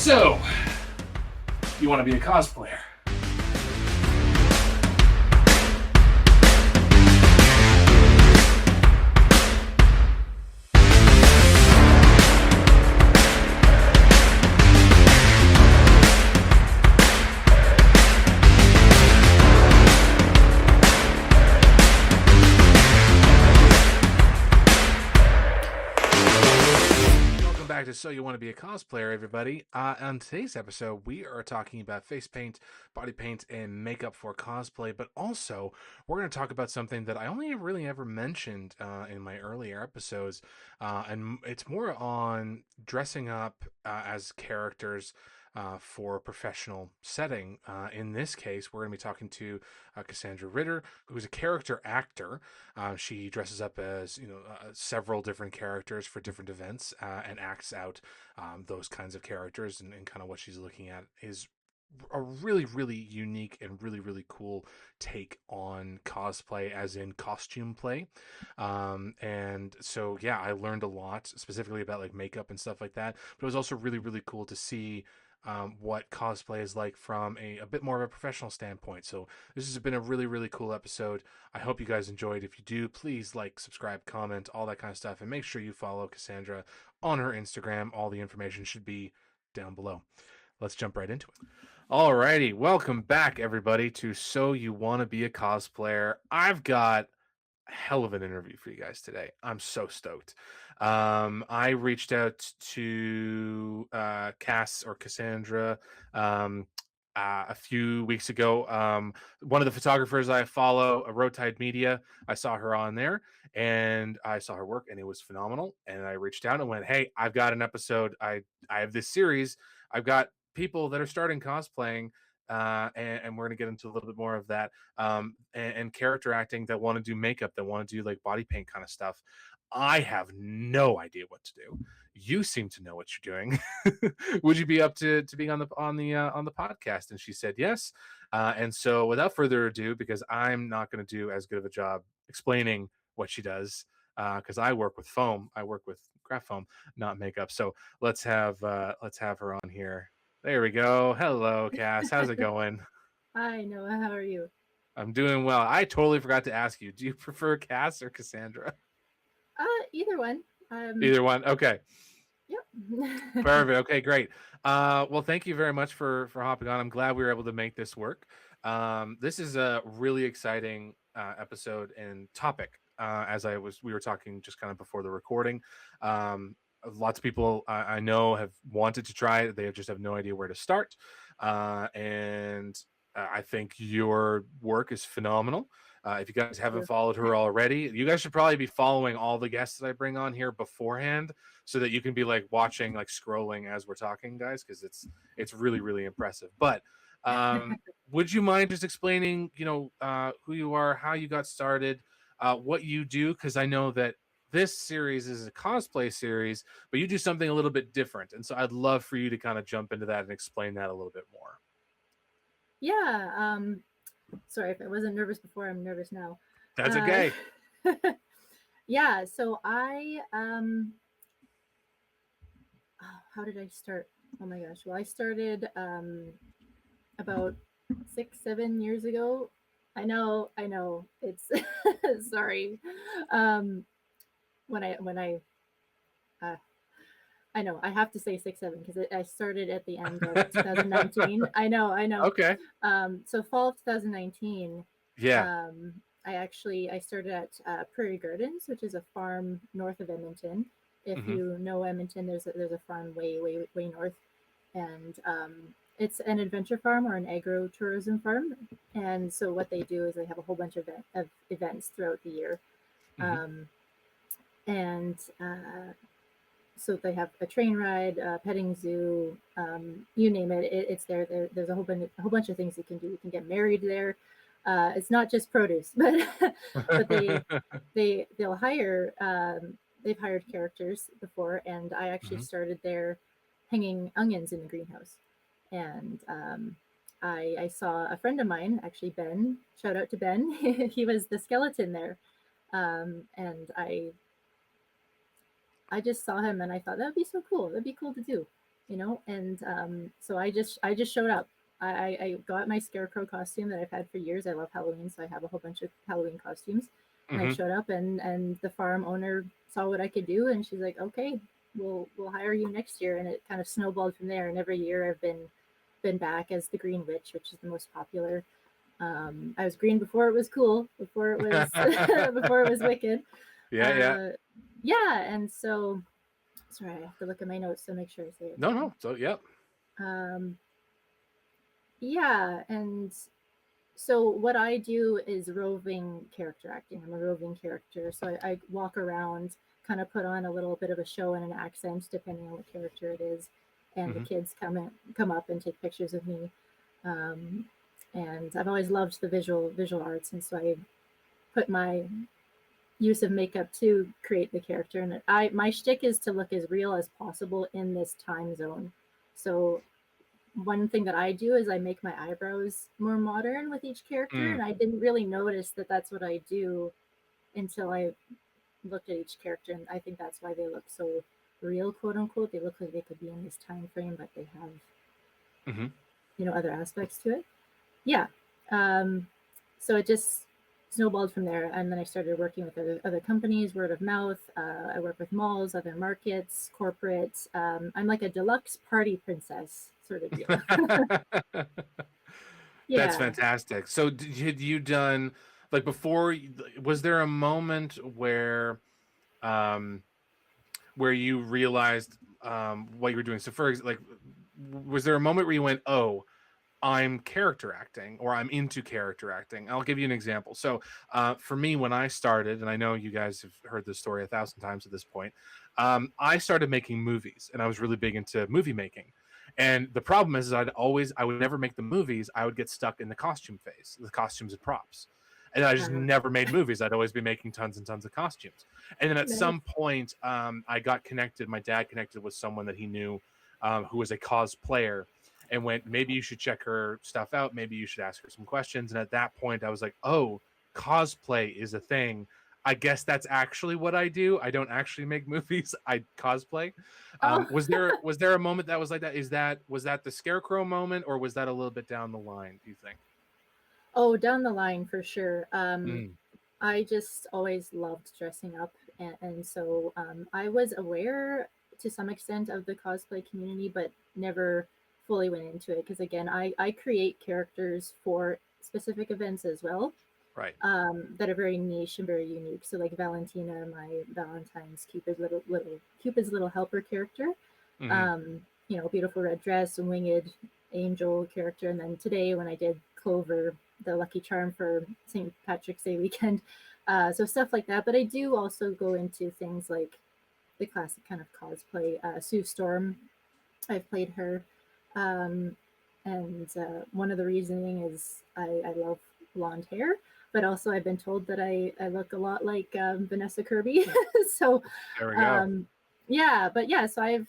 So, you want to be a cosplayer? So you want to be a cosplayer, everybody. On today's episode, we are talking about face paint, body paint, and makeup for cosplay, but also we're going to talk about something that I only really ever mentioned in my earlier episodes, and it's more on dressing up as characters for a professional setting. In this case, we're going to be talking to Cassandra Ritter, who's a character actor. She dresses up as several different characters for different events and acts out those kinds of characters, and kind of what she's looking at is a really, really unique and really, really cool take on cosplay, as in costume play. And so, yeah, I learned a lot specifically about like makeup and stuff like that. But it was also really, really cool to see what cosplay is like from a bit more of a professional standpoint. So this has been a really, really cool episode. I hope you guys enjoyed. If you do, please like, subscribe, comment, all that kind of stuff. And make sure you follow Cassandra on her Instagram. All the information should be down below. Let's jump right into it. Alrighty, welcome back everybody to So You Want to Be a Cosplayer. I've got a hell of an interview for you guys today. I'm so stoked. I reached out to Cass or Cassandra a few weeks ago. One of the photographers I follow, Road Tide Media, I saw her on there and I saw her work and it was phenomenal. And I reached out and went, "Hey, I've got an episode. I have this series. I've got people that are starting cosplaying, and we're going to get into a little bit more of that, and character acting that want to do makeup, that want to do like body paint kind of stuff. I have no idea what to do. You seem to know what you're doing. Would you be up to being on the podcast?" And she said yes. And so, without further ado, because I'm not going to do as good of a job explaining what she does, because I work with foam, I work with craft foam, not makeup. So let's have her on here. There we go. Hello, Cass. How's it going? Hi, Noah. How are you? I'm doing well. I totally forgot to ask you. Do you prefer Cass or Cassandra? Either one. Either one. Okay. Yep. Perfect. Okay, great. Well, thank you very much for hopping on. I'm glad we were able to make this work. This is a really exciting episode and topic. As we were talking just kind of before the recording. Lots of people I know have wanted to try it. They just have no idea where to start. And I think your work is phenomenal. If you guys haven't followed her already, you guys should probably be following all the guests that I bring on here beforehand, so that you can be like watching, like scrolling as we're talking, guys, because it's really, really impressive. But would you mind just explaining, who you are, how you got started, what you do? Because I know that this series is a cosplay series, but you do something a little bit different, and so I'd love for you to kind of jump into that and explain that a little bit more. Yeah. Sorry if I wasn't nervous before. I'm nervous now. That's okay. Yeah. So how did I start? Oh my gosh. Well, I started about 6-7 years ago. I know. It's sorry. When I know I have to say 6-7 because I started at the end of 2019. I know. Okay. So fall of 2019. Yeah. I started at Prairie Gardens, which is a farm north of Edmonton. If you know Edmonton, there's a farm way north, and it's an adventure farm or an agro-tourism farm. And so what they do is they have a whole bunch of events throughout the year. And so they have a train ride, petting zoo, you name it. It's there. There's a whole bunch of things you can do. You can get married there. It's not just produce, but they'll hire. They've hired characters before, and I actually started there hanging onions in the greenhouse. And I saw a friend of mine, actually Ben. Shout out to Ben. He was the skeleton there, and I just saw him and I thought that'd be so cool. That'd be cool to do. And so I just showed up. I got my scarecrow costume that I've had for years. I love Halloween, so I have a whole bunch of Halloween costumes. And I Mm-hmm. showed up, and the farm owner saw what I could do, and she's like, "Okay, we'll hire you next year." And it kind of snowballed from there. And every year I've been back as the Green Witch, which is the most popular. I was green before it was cool, before it was before it was wicked. Yeah, yeah. Uh, yeah, and so sorry, I have to look at my notes to make sure I say No, everything. no. So, yep. Um, yeah, and so what I do is roving character acting. I'm a roving character, so I walk around, kind of put on a little bit of a show and an accent depending on what character it is, and the Mm-hmm. kids come up and take pictures of me. Um, and I've always loved the visual arts, and so I put my use of makeup to create the character. And my shtick is to look as real as possible in this time zone. So one thing that I do is I make my eyebrows more modern with each character, Mm. and I didn't really notice that that's what I do until I looked at each character, and I think that's why they look so real, quote unquote. They look like they could be in this time frame, but they have Mm-hmm. other aspects to it. Yeah. Um, so it just snowballed from there, and then I started working with other companies, word of mouth. I work with malls, other markets, corporate. I'm like a deluxe party princess sort of deal. That's Yeah. fantastic. So, had you done like before? Was there a moment um, where you realized what you were doing? So, like, was there a moment where you went, "Oh, I'm character acting," or "I'm into character acting"? I'll give you an example. So, for me, when I started, and I know you guys have heard this story 1,000 times at this point, I started making movies, and I was really big into movie making. And the problem is, I would never make the movies. I would get stuck in the costume phase, the costumes and props. And I just Uh, never made movies. I'd always be making tons and tons of costumes. And then at nice. some point, I got connected. My dad connected with someone that he knew who was a cosplayer, and went, maybe you should check her stuff out. Maybe you should ask her some questions. And at that point, I was like, oh, cosplay is a thing. I guess that's actually what I do. I don't actually make movies. I cosplay. Oh, Was there a moment that was like that? Was that the scarecrow moment, or was that a little bit down the line? Do you think? oh, down the line for sure. Mm, I just always loved dressing up, and so I was aware to some extent of the cosplay community, but never fully went into it because again, I create characters for specific events as well, right. that are very niche and very unique. So like Valentina, my Valentine's Cupid's little helper character, Hmm. beautiful red dress, winged angel character. And then today, when I did Clover, the lucky charm for St. Patrick's Day weekend, so stuff like that. But I do also go into things like the classic kind of cosplay. Sue Storm, I've played her, um, and one of the reasoning is I love blonde hair, but also I've been told that I look a lot like Vanessa Kirby. So There we go. um, yeah, but yeah, so I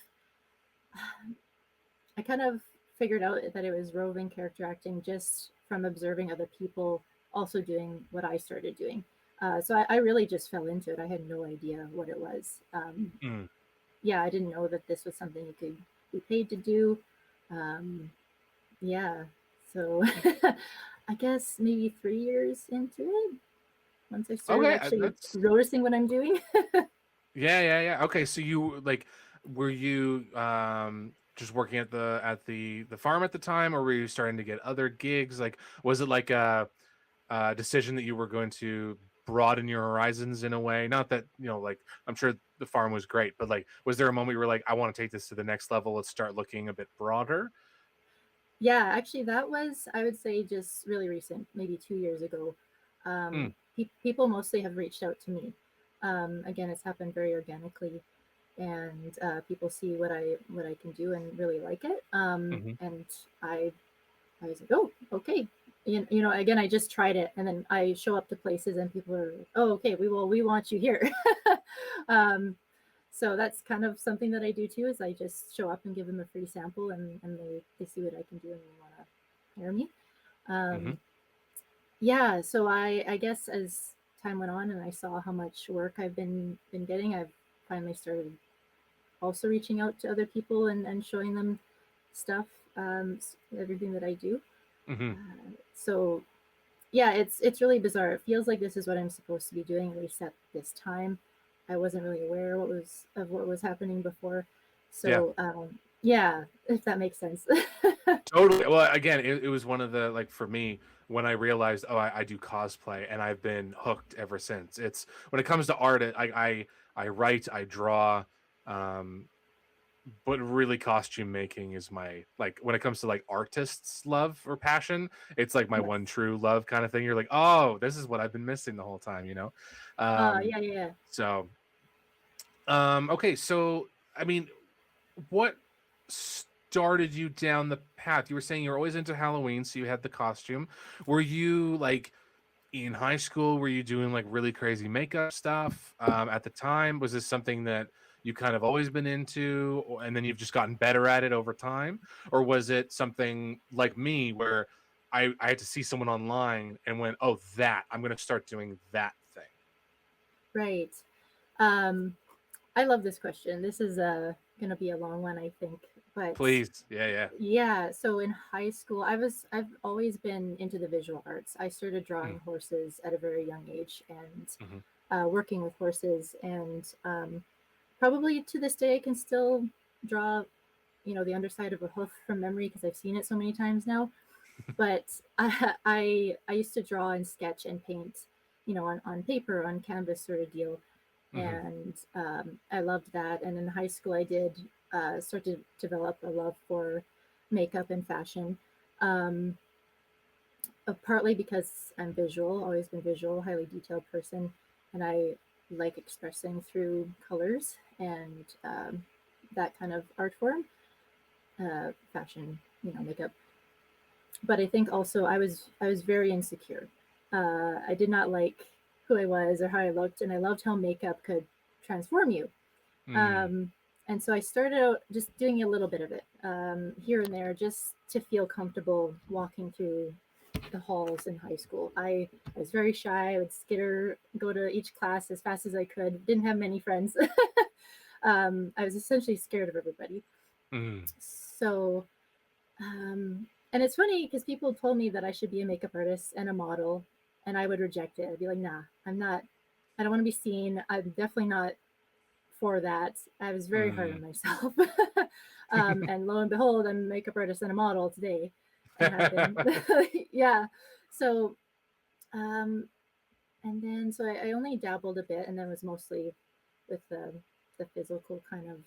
kind of figured out that it was roving character acting just from observing other people also doing what I started doing. So I really just fell into it. I had no idea what it was. Mm. Yeah, I didn't know that this was something you could be paid to do. Um, yeah, so I guess maybe 3 years into it, once I started Okay, actually that's noticing what I'm doing. yeah, yeah, yeah. Okay, so you like, were you just working at the farm at the time, or were you starting to get other gigs? Like, was it like a decision that you were going to broaden your horizons in a way? Not that, like, I'm sure the farm was great, but like, was there a moment you were like, I want to take this to the next level. Let's start looking a bit broader. Yeah, actually, that was, I would say, just really recent, maybe 2 years ago. Mm, People mostly have reached out to me. Again, it's happened very organically, and people see what I can do and really like it. hmm. And I I was like, oh, okay. Again, I just tried it, and then I show up to places, and people are, like, oh, okay, we want you here. um, so that's kind of something that I do too. Is I just show up and give them a free sample, and they see what I can do, and they want to hire me. Hmm. Um, yeah. So I guess as time went on, and I saw how much work I've been getting, I've finally started also reaching out to other people and showing them stuff, everything that I do. Hmm. So yeah, it's really bizarre. It feels like this is what I'm supposed to be doing, at least at this time. I wasn't really aware what was happening before. Yeah. So yeah, if that makes sense. Totally. Well, again, it was one of the, like, for me, when I realized, oh, I do cosplay, and I've been hooked ever since. It's when it comes to art, I write, I draw, um, but really costume making is my, like, when it comes to like artists' love or passion, it's like my Yes. one true love kind of thing. You're like, oh, this is what I've been missing the whole time, you know? Yeah, yeah, yeah. So okay, so I mean, what started you down the path? You were saying you're always into Halloween, so you had the costume. Were you like in high school? Were you doing like really crazy makeup stuff at the time? Was this something that you kind of always been into, and then you've just gotten better at it over time? Or was it something like me where I had to see someone online and went, oh, that I'm going to start doing that thing? Right. Um, I love this question. This is gonna be a long one, I think. But Please. Yeah, yeah. yeah, so in high school, I've always been into the visual arts. I started Mm, drawing horses at a very young age and mm-hmm. working with horses, and probably to this day I can still draw, the underside of a hoof from memory because I've seen it so many times now. But I used to draw and sketch and paint, on paper, on canvas sort of deal, Mm-hmm. and I loved that. And in high school, I did start to develop a love for makeup and fashion, um, partly because I'm visual, always been visual, highly detailed person, and I like expressing through colors and that kind of art form, fashion, makeup. But I think also I was very insecure. I did not like who I was or how I looked, and I loved how makeup could transform you. Mm. Um, and so I started out just doing a little bit of it here and there, just to feel comfortable walking through the halls in high school. I was very shy. I would skitter, go to each class as fast as I could. Didn't have many friends. I was essentially scared of everybody. Mm. So and it's funny because people told me that I should be a makeup artist and a model, and I would reject it. I'd be like, nah, I'm not. I don't want to be seen. I'm definitely not for that. I was very hard Mm. on myself. And lo and behold, I'm a makeup artist and a model today and have been. Yeah. So, um, and then, so I only dabbled a bit and then was mostly with the physical kind of,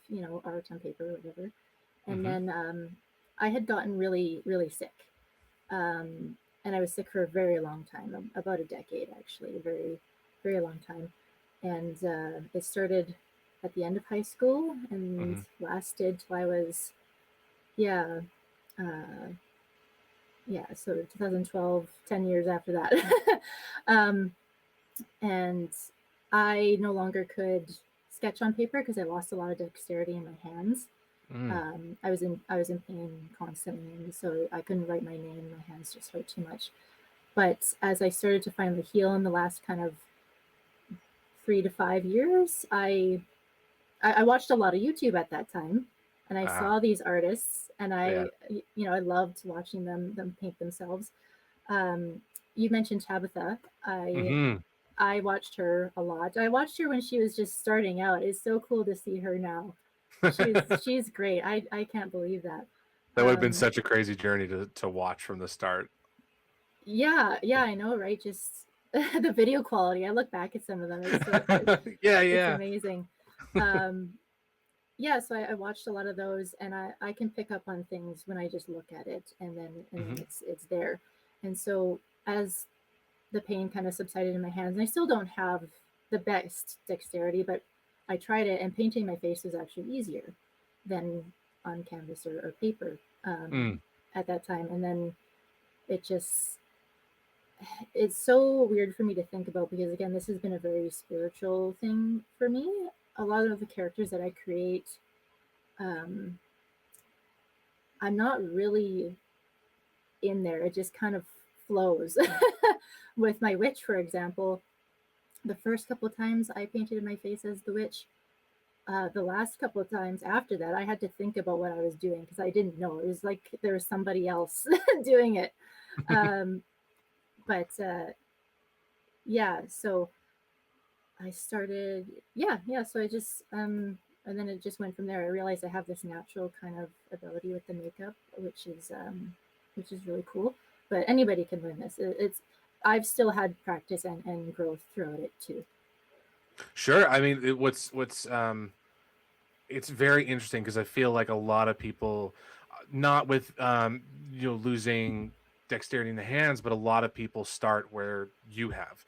art on paper or whatever. And Hmm. then I had gotten really, really sick. Um, and I was sick for a very long time, about a decade actually, a very, very long time. And it started at the end of high school and Hmm. lasted till I was, yeah, uh, yeah, so 2012, 10 years after that. um, and I no longer could sketch on paper because I lost a lot of dexterity in my hands. Mm. I was in pain constantly, and so I couldn't write my name. My hands just hurt too much. But as I started to finally heal in the last kind of 3 to 5 years, I watched a lot of YouTube at that time, and I Ah, saw these artists, and yeah. I loved watching them paint themselves. Um, you mentioned Tabitha. Hmm. I watched her a lot. I watched her when she was just starting out. It's so cool to see her now. That She's great. I can't believe that. would have been Um, such a crazy journey to watch from the start. yeah, yeah, I know, right? Just the video quality. I look back at some of them. Yeah, It's yeah. amazing. Um, yeah, so I watched a lot of those, and I can pick up on things when I just look at it, and then Hmm. it's there. And so as the pain kind of subsided in my hands, and I still don't have the best dexterity, but I tried it, and painting my face was actually easier than on canvas or paper Mm. at that time. And then it just it's so weird for me to think about because again, this has been a very spiritual thing for me. A lot of the characters that I create, um, I'm not really in there. It just kind of flows. With my witch, for example, the first couple of times I painted my face as the witch, The last couple of times after that, I had to think about what I was doing because I didn't know. It was like there was somebody else doing it. Um, but yeah, so I started, yeah. So I just, and then it just went from there. I realized I have this natural kind of ability with the makeup, which is really cool. But anybody can learn this. I've still had practice and growth throughout it too. Sure. I mean, it's very interesting because I feel like a lot of people, not with losing dexterity in the hands, but a lot of people start where you have,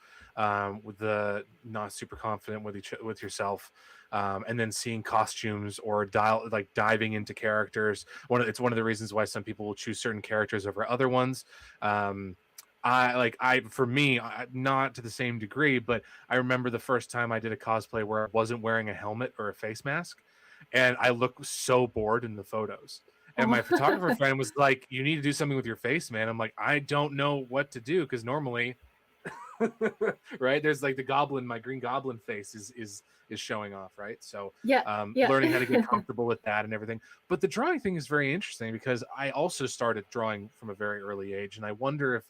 with the not super confident with yourself, and then seeing costumes or diving into characters. It's one of the reasons why some people will choose certain characters over other ones. For me, not to the same degree, but I remember the first time I did a cosplay where I wasn't wearing a helmet or a face mask, and I look so bored in the photos. And my photographer Oh, friend was like, "You need to do something with your face, man." I'm like, "I don't know what to do because normally, right? There's like the goblin, my green goblin face is showing off, right? So, yeah, yeah. learning how to get comfortable with that and everything. But the drawing thing is very interesting because I also started drawing from a very early age, and I wonder if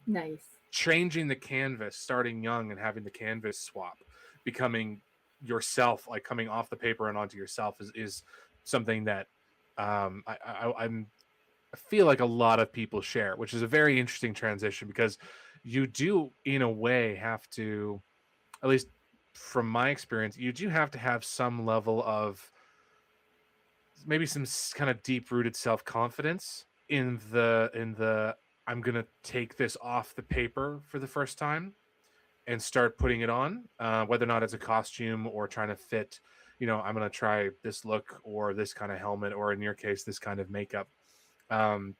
Nice. changing the canvas, starting young and having the canvas swap, becoming yourself, like coming off the paper and onto yourself, is something that I feel like a lot of people share, which is a very interesting transition because you do, in a way, have to, at least from my experience, you do have to have some level of maybe some kind of deep rooted self confidence in the I'm gonna take this off the paper for the first time and start putting it on, whether or not it's a costume or trying to fit. I'm gonna try this look or this kind of helmet, or in your case, this kind of makeup. Um,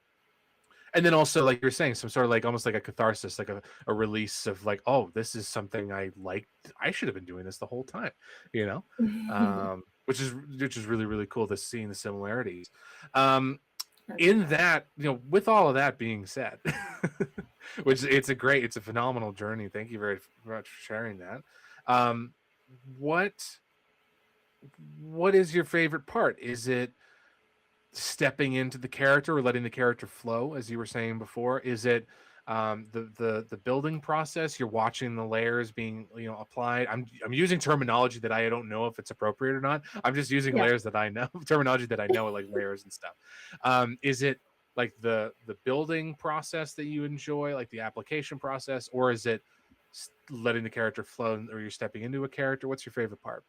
and then also, like you're saying, some sort of like almost like a catharsis, like a release of like, oh, this is something I liked. I should have been doing this the whole time, you know, which is really really cool to seeing the similarities. Um, That's in awesome. that, with all of that being said, which it's a phenomenal journey. Thank you very much for sharing that. Um, what what is your favorite part? Is it stepping into the character or letting the character flow, as you were saying before? Is it the building process? You're watching the layers being applied. I'm using terminology that I don't know if it's appropriate or not. I'm just using Yeah. layers that I know, terminology that I know, like layers and stuff. Is it like the building process that you enjoy, like the application process, or is it letting the character flow, or you're stepping into a character? What's your favorite part?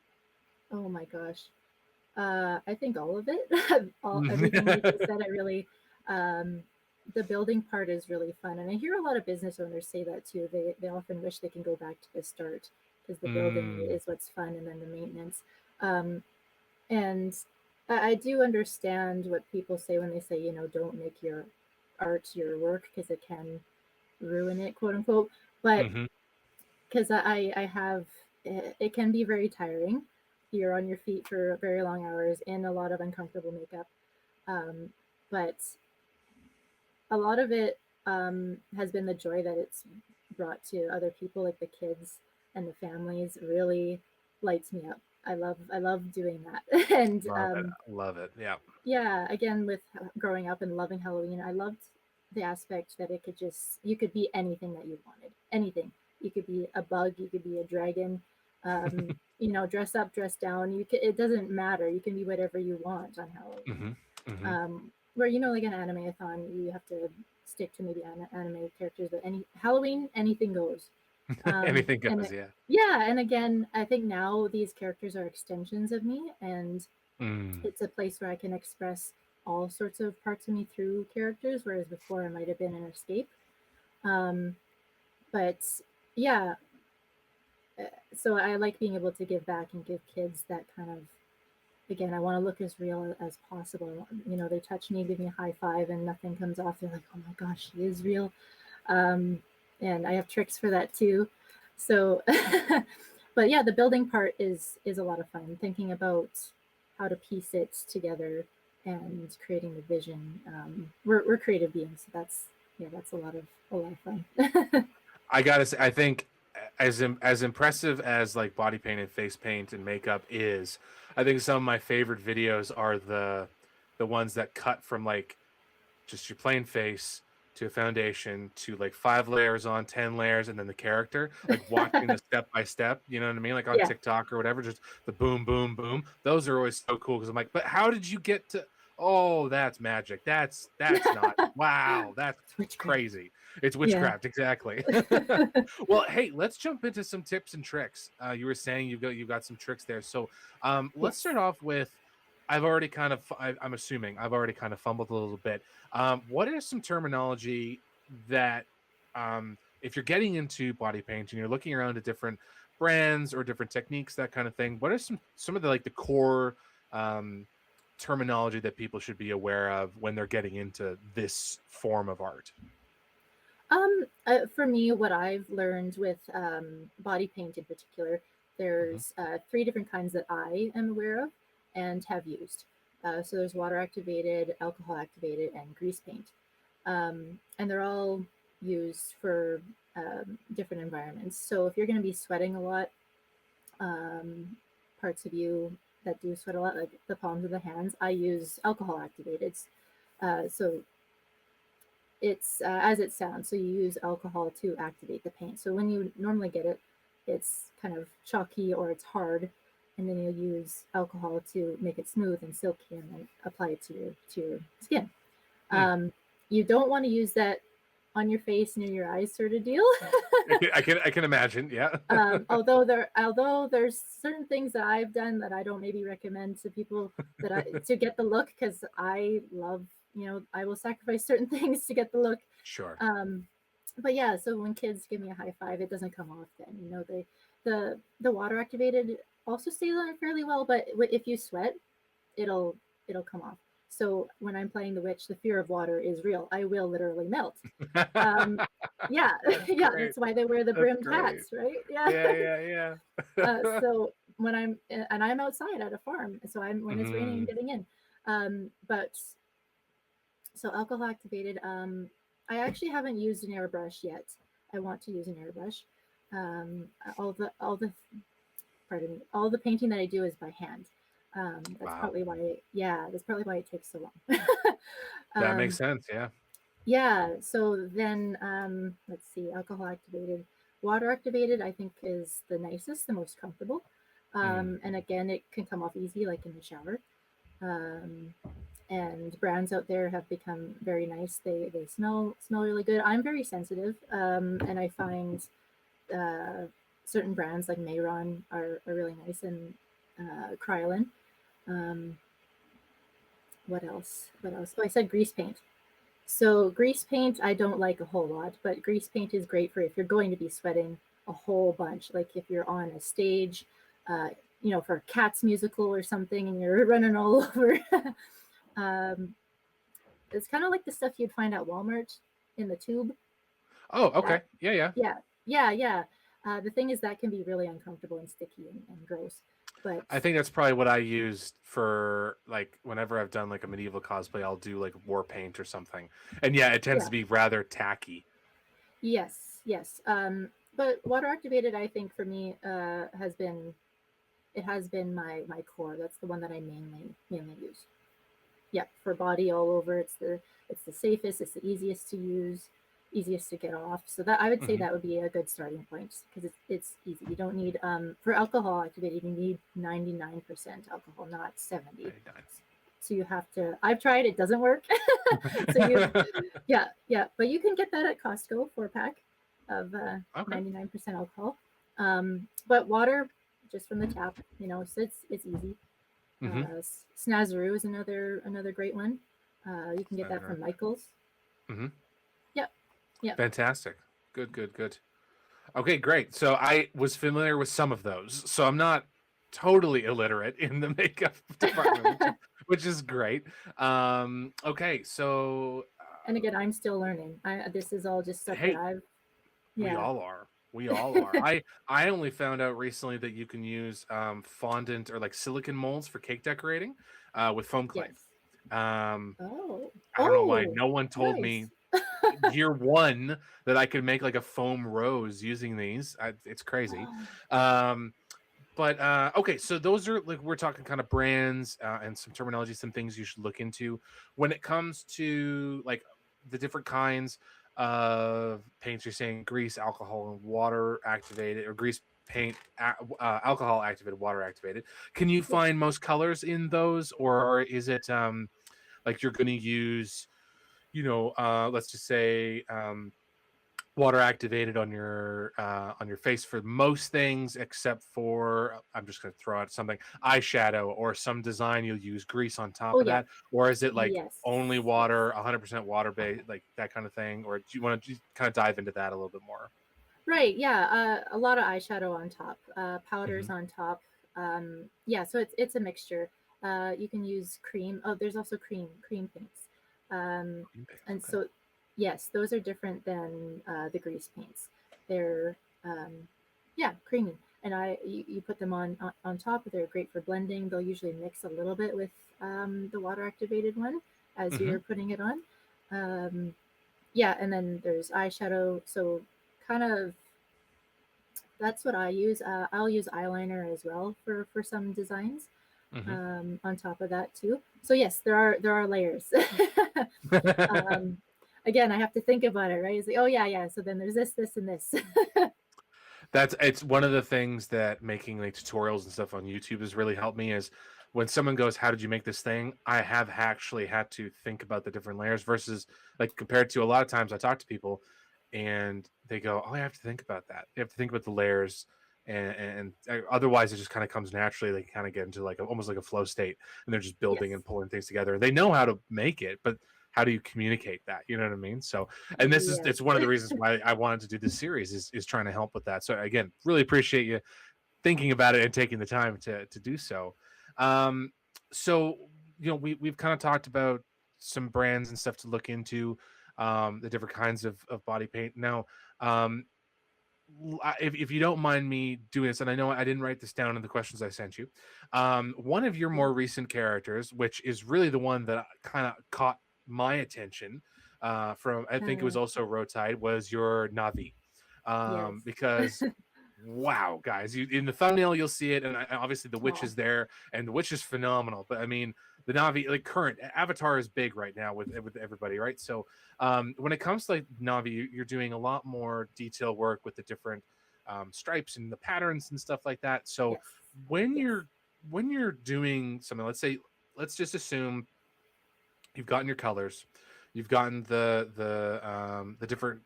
Oh my gosh. I think all of it, everything you just said. Um, the building part is really fun, and I hear a lot of business owners say that too. They often wish they can go back to the start because the building Mm, is what's fun, and then the maintenance. Um, and I do understand what people say when they say, don't make your art your work because it can ruin it, quote unquote. But hmm because I have, it can be very tiring. You're on your feet for very long hours in a lot of uncomfortable makeup. Um, but a lot of it has been the joy that it's brought to other people, like the kids and the families, really lights me up. I love doing that. And love it, love it. Yeah. yeah, again, with growing up and loving Halloween, I loved the aspect that you could be anything that you wanted. Anything. You could be a bug, you could be a dragon, dress up, dress down. It doesn't matter. You can be whatever you want on Halloween. hmm hmm Where, like an anime-a-thon, you have to stick to maybe anime characters, but any Halloween, anything goes. Anything And goes. Yeah. yeah, and again, I think now these characters are extensions of me, and Mm. it's a place where I can express all sorts of parts of me through characters, whereas before I might have been an escape. Um, but yeah, so I like being able to give back and give kids that kind of, again, I want to look as real as possible. They touch me, give me a high five, and nothing comes off. They're like, oh my gosh, she is real. Um, and I have tricks for that too. So, but yeah, the building part is a lot of fun. Thinking about how to piece it together and creating the vision. We're creative beings, so that's a lot of fun. I gotta say, I think as impressive as like body paint and face paint and makeup is, I think some of my favorite videos are the ones that cut from like just your plain face to a foundation to like 5 layers on 10 layers and then the character, like watching the step by step, you know what I mean, like on Yeah, TikTok or whatever, just the boom boom boom. Those are always so cool because I'm like, but how did you get to, oh, that's magic, that's not, wow, that's it's witchcraft. crazy. It's Yeah. witchcraft, exactly. Well, hey, let's jump into some tips and tricks. You were saying you've got some tricks there, so let's Yes. start off with, I'm assuming I've already kind of fumbled a little bit. What is some terminology that, if you're getting into body painting, you're looking around at different brands or different techniques, that kind of thing? What are some of the like the core um, terminology that people should be aware of when they're getting into this form of art? For me, what I've learned with body paint in particular, Hmm. there's three different kinds that I am aware of and have used. So there's water activated, alcohol activated, and grease paint. And they're all used for different environments. So if you're going to be sweating a lot, um, parts of you that do sweat a lot, like the palms of the hands, I use alcohol activated. So it's as it sounds. So you use alcohol to activate the paint. So when you normally get it, it's kind of chalky or it's hard, and then you'll use alcohol to make it smooth and silky, and then apply it to your skin. Hmm. Um, you don't want to use that on your face near your eyes, sort of deal. I can imagine. Yeah. Although there's certain things that I've done that I don't maybe recommend to people that to get the look, because I love, I will sacrifice certain things to get the look. Sure. um but yeah, so when kids give me a high five, it doesn't come off then, the water activated also stays on fairly well, but if you sweat, it'll it'll come off. So when I'm playing the witch, the fear of water is real. I will literally melt. um yeah. That's Yeah, great. that's why they wear the That's brimmed great. hats, right? Yeah. Yeah, yeah, yeah. So when I'm outside at a farm, so I'm when it's raining, I'm Mhm. getting in. But so alcohol activated. I actually haven't used an airbrush yet. I want to use an airbrush. Um, all the pardon me, all the painting that I do is by hand. That's Wow. partly why, yeah, that's partly why it takes so long. That makes um, sense, yeah. yeah. So then, let's see, alcohol activated, water activated, I think is the nicest, the most comfortable. Mhm. And again, it can come off easy, like in the shower. Um, and brands out there have become very nice. They smell really good. I'm very sensitive, and I find uh, certain brands like Mayron are really nice, and Krylon. Um, what else? What else? Oh, I said grease paint. So grease paint, I don't like a whole lot, but grease paint is great for if you're going to be sweating a whole bunch, like if you're on a stage, uh, for a Cats musical or something, and you're running all over. um, it's kind of like the stuff you'd find at Walmart in the tube. Oh, That, okay. Yeah, yeah. yeah, yeah, yeah. The thing is that can be really uncomfortable and sticky and gross. But I think that's probably what I used for, like, whenever I've done, like, a medieval cosplay, I'll do, like, war paint or something. And, yeah, it tends yeah, to be rather tacky. yes, yes. But water activated, I think for me, has been my core. That's the one that I mainly use. Yeah, for body all over. It's the safest. It's the easiest to use, easiest to get off. So that I would say Mhm. that would be a good starting point, because it's easy. You don't need for alcohol activated. You need 99% alcohol, not 70. Very nice. So you have to. I've tried. It doesn't work. So yeah, yeah. But you can get that at Costco, 4 pack of Okay. 99% alcohol. But water, just from the tap. So it's easy. Mhm. Snazaroo is another great one. You can get that from Michaels. Mhm. Yep, yep, Fantastic. Good, good, good. Okay, great. So I was familiar with some of those. So I'm not totally illiterate in the makeup department, which is great. Okay, so and again, I'm still learning. This is all just stuff that hey, I've. we Yeah. all are. We all are. I only found out recently that you can use fondant or like silicon molds for cake decorating with foam clay. Yes. Um, Oh. I don't know why Oh. no one told Nice. me year one that I could make like a foam rose using these. It's crazy. Oh. Um, But okay, so those are like we're talking kind of brands and some terminology, some things you should look into when it comes to like the different kinds of paints. You're saying grease, alcohol, and water activated, or grease paint, alcohol activated, water activated. Can you Yes. find most colors in those, or is it like you're going to use, let's just say water activated on your face for most things except for I'm just going to throw out something eyeshadow or some design you'll use grease on top Oh of yeah. that, or is it like Yes. only Yes. water 100% water based, like that kind of thing, or do you want to kind of dive into that a little bit more? Right. Yeah. A lot of eyeshadow on top, Mm-hmm. powders on top. Yeah. So it's a mixture. You can use cream. Oh, there's also cream paints. Um, and Okay. so, yes, those are different than the grease paints. They're yeah, creamy, and you put them on top. They're great for blending. They'll usually mix a little bit with the water activated one as Mm-hmm. you're putting it on. Um, yeah, and then there's eyeshadow. So kind of that's what I use. I'll use eyeliner as well for some designs. On top of that too. So yes, there are layers. Mm-hmm. um, Again, I have to think about it, right? It's like, oh yeah, yeah. So then there's this, and this. That's it's one of the things that making like tutorials and stuff on YouTube has really helped me is when someone goes, "How did you make this thing?" I have actually had to think about the different layers versus like compared to a lot of times I talk to people and they go, "Oh, I have to think about that. You have to think about the layers." And otherwise, it just kind of comes naturally. They kind of get into like almost like a flow state, and they're just Yes. building and pulling things together. They know how to make it, but how do you communicate that? You know what I mean? So and this is Yes. it's one of the reasons why I wanted to do this series is trying to help with that. So again, really appreciate you thinking about it and taking the time to do so. Um, so we've kind of talked about some brands and stuff to look into, the different kinds of body paint. Now, um, if you don't mind me doing this, and I know I didn't write this down in the questions I sent you, one of your more recent characters, which is really the one that kind of caught my attention, from I think it was Uh, also Rotide, was your Navi, yes. because wow, guys, in the thumbnail you'll see it, and obviously the witch Oh, is there, and the witch is phenomenal. But I mean, the Navi, like current Avatar, is big right now with everybody, right? So when it comes to like Navi, you're doing a lot more detail work with the different stripes and the patterns and stuff like that. So yes. when Yes. you're doing something, let's just assume you've gotten your colors, you've gotten the different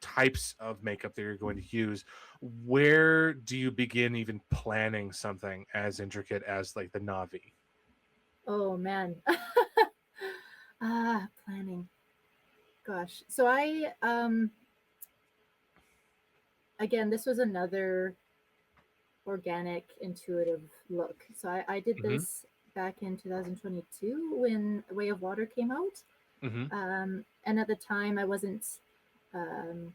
types of makeup that you're going to use. Where do you begin even planning something as intricate as like the Navi? Oh man. Planning. Gosh. So I again, this was another organic, intuitive look. So I did Mm-hmm. this back in 2022 when Way of Water came out. Mm-hmm. And at the time, I wasn't. Um,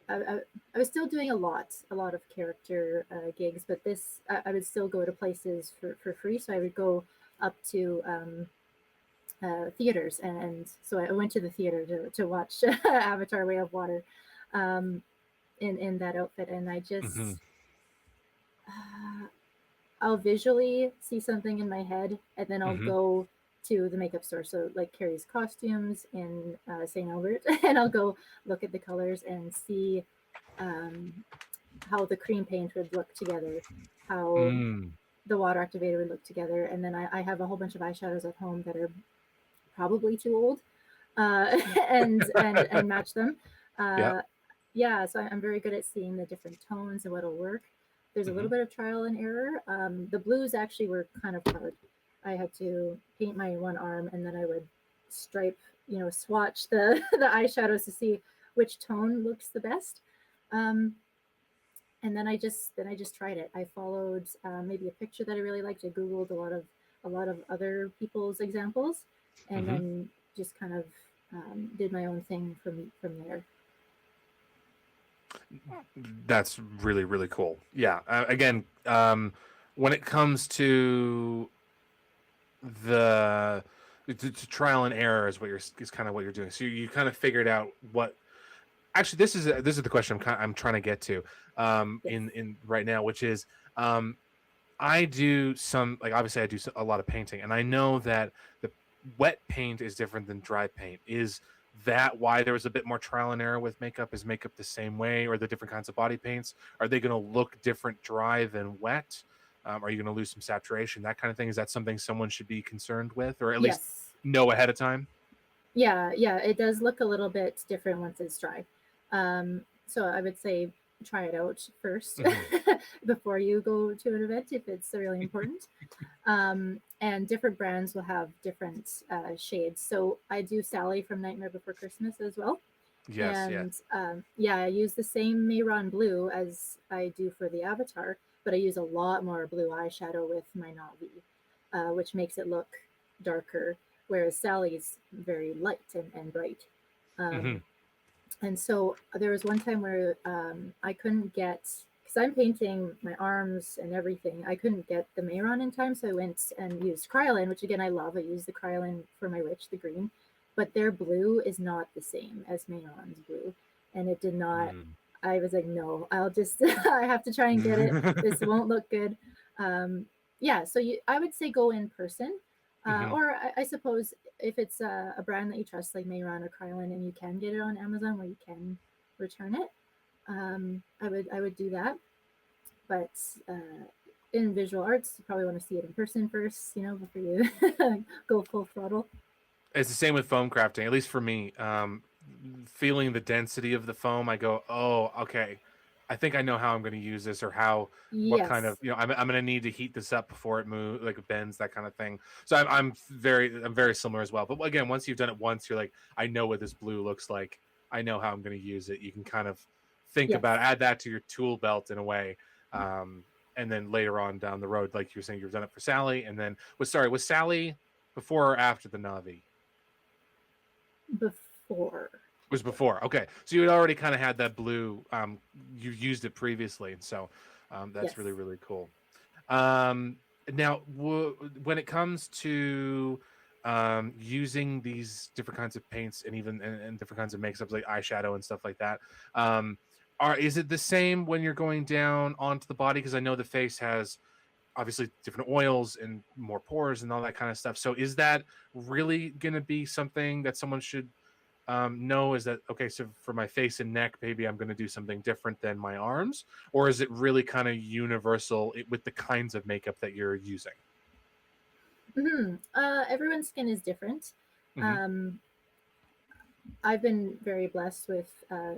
I, I was still doing a lot of character gigs, but this I would still go to places for free. So I would go up to theaters, and so I went to the theater to watch Avatar: Way of Water um, in that outfit, and I Mm-hmm. just uh, I'll visually see something in my head, and then I'll Mm-hmm. go to the makeup store. So like Carrie's costumes in St. Albert, and I'll go look at the colors and see um, how the cream paint would look together, how Mm. the water activator would look together, and then I have a whole bunch of eyeshadows at home that are probably too old, and match them. Yeah. Uh, yeah, so I'm very good at seeing the different tones and what'll work. There's a Mm-hmm. little bit of trial and error. The blues actually were kind of hard. I had to paint my one arm, and then I would stripe, swatch the the eyeshadows to see which tone looks the best. Um, and then I just tried it. I followed maybe a picture that I really liked. I googled a lot of other people's examples, and Mm-hmm. then just kind of did my own thing from there. That's really really cool. Yeah. Again, when it comes to the to trial and error is what you're is kind of what you're doing. So you kind of figured out what actually, this is the question I'm trying to get to Yes. in right now, which is um, I do some, like, obviously I do a lot of painting, and I know that the wet paint is different than dry paint. Is that why there was a bit more trial and error with makeup? Is makeup the same way, or the different kinds of body paints? Are they going to look different dry than wet? Are you going to lose some saturation? That kind of thing. Is that something someone should be concerned with, or at least Yes. know ahead of time? Yeah, yeah, it does look a little bit different once it's dry. So I would say try it out first Hmm. before you go to an event if it's really important. And different brands will have different shades. So I do Sally from Nightmare Before Christmas as well. Yes, yes. And yeah, I use the same Mayron blue as I do for the Avatar, but I use a lot more blue eyeshadow with my Navi, which makes it look darker, whereas Sally's very light and bright. Hmm. Um, and so there was one time where I couldn't get, because I'm painting my arms and everything, I couldn't get the Mayron in time, so I went and used Krylon, which again I love. I use the Krylon for my witch, the green, but their blue is not the same as Mayron's blue, and it did not. Mm. I was like, no, I'll just I have to try and get it. This won't look good. Um, yeah, so I would say go in person, Hmm. or I suppose if it's a brand that you trust, like Mayron or Krylon, and you can get it on Amazon where you can return it, I would do that. But in visual arts, you probably want to see it in person first, before you go full throttle. It's the same with foam crafting, at least for me. Feeling the density of the foam, I go, oh, okay. I think I know how I'm going to use this, or what kind of, Yes. I'm going to need to heat this up before it moves, like it bends, that kind of thing. So I'm very similar as well. But again, once you've done it once, you're like, I know what this blue looks like. I know how I'm going to use it. You can kind of think Yes. about, add that to your tool belt in a way. Um, and then later on down the road, like you were saying, you've done it for Sally, and then was Sally before or after the Navi? Before. It was before. Okay, so you had already kind of had that blue. You used it previously, and so that's Yes. really really cool. Um, Now, when it comes to using these different kinds of paints and even and different kinds of makeups like eyeshadow and stuff like that, um, is it the same when you're going down onto the body? Because I know the face has obviously different oils and more pores and all that kind of stuff. So is that really going to be something that someone should know? Is that okay? So for my face and neck, maybe I'm going to do something different than my arms, or is it really kind of universal with the kinds of makeup that you're using? Everyone's skin is different. Hmm. Um, I've been very blessed with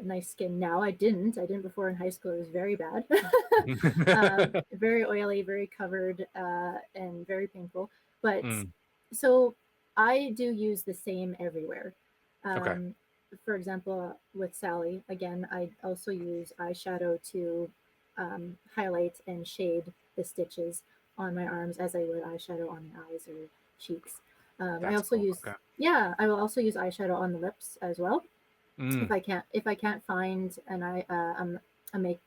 nice skin now. I didn't before in high school. It was very bad. Very oily, very covered, and very painful. But Mm, so I do use the same everywhere. okay, Um, for example, with Sally, again, I also use eyeshadow to highlight and shade the stitches on my arms as I would eyeshadow on the eyes or cheeks. I that's also cool. use, Okay. yeah, I will also use eyeshadow on the lips as well. Mm, If I can't find a make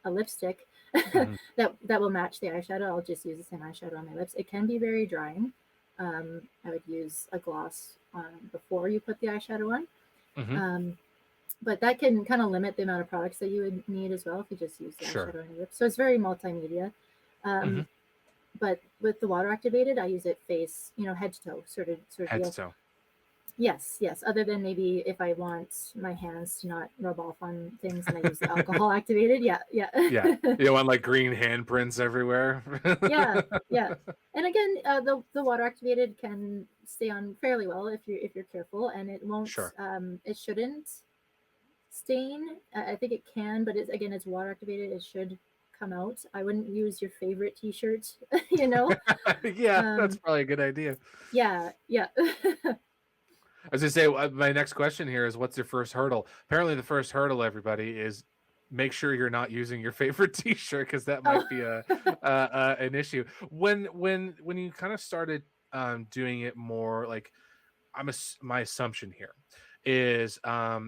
a lipstick hmm. that will match the eyeshadow, I'll just use the same eyeshadow on my lips. It can be very drying. I would use a gloss on before you put the eyeshadow on. Hmm. Um, but that can kind of limit the amount of products that you would need as well if you just use the Sure. eyeshadow on your lips. So it's very multimedia. Hmm. Um, but with the water activated, I use it face, head to toe, sort of Head to deal. toe. Yes, yes. Other than maybe if I want my hands to not rub off on things and I use the alcohol activated. Yeah, yeah. Yeah, you don't want like green handprints everywhere. Yeah, yeah. And again, the water activated can stay on fairly well if you're careful, and it won't. Sure. It shouldn't stain. I think it can, but it's water activated. It should come out. I wouldn't use your favorite T-shirt. You know. Yeah, that's Um, probably a good idea. yeah, yeah. As I say, my next question here is, what's your first hurdle? Apparently, the first hurdle, everybody, is make sure you're not using your favorite T-shirt, because that Oh. might be an issue. When you kind of started doing it more, like my assumption here is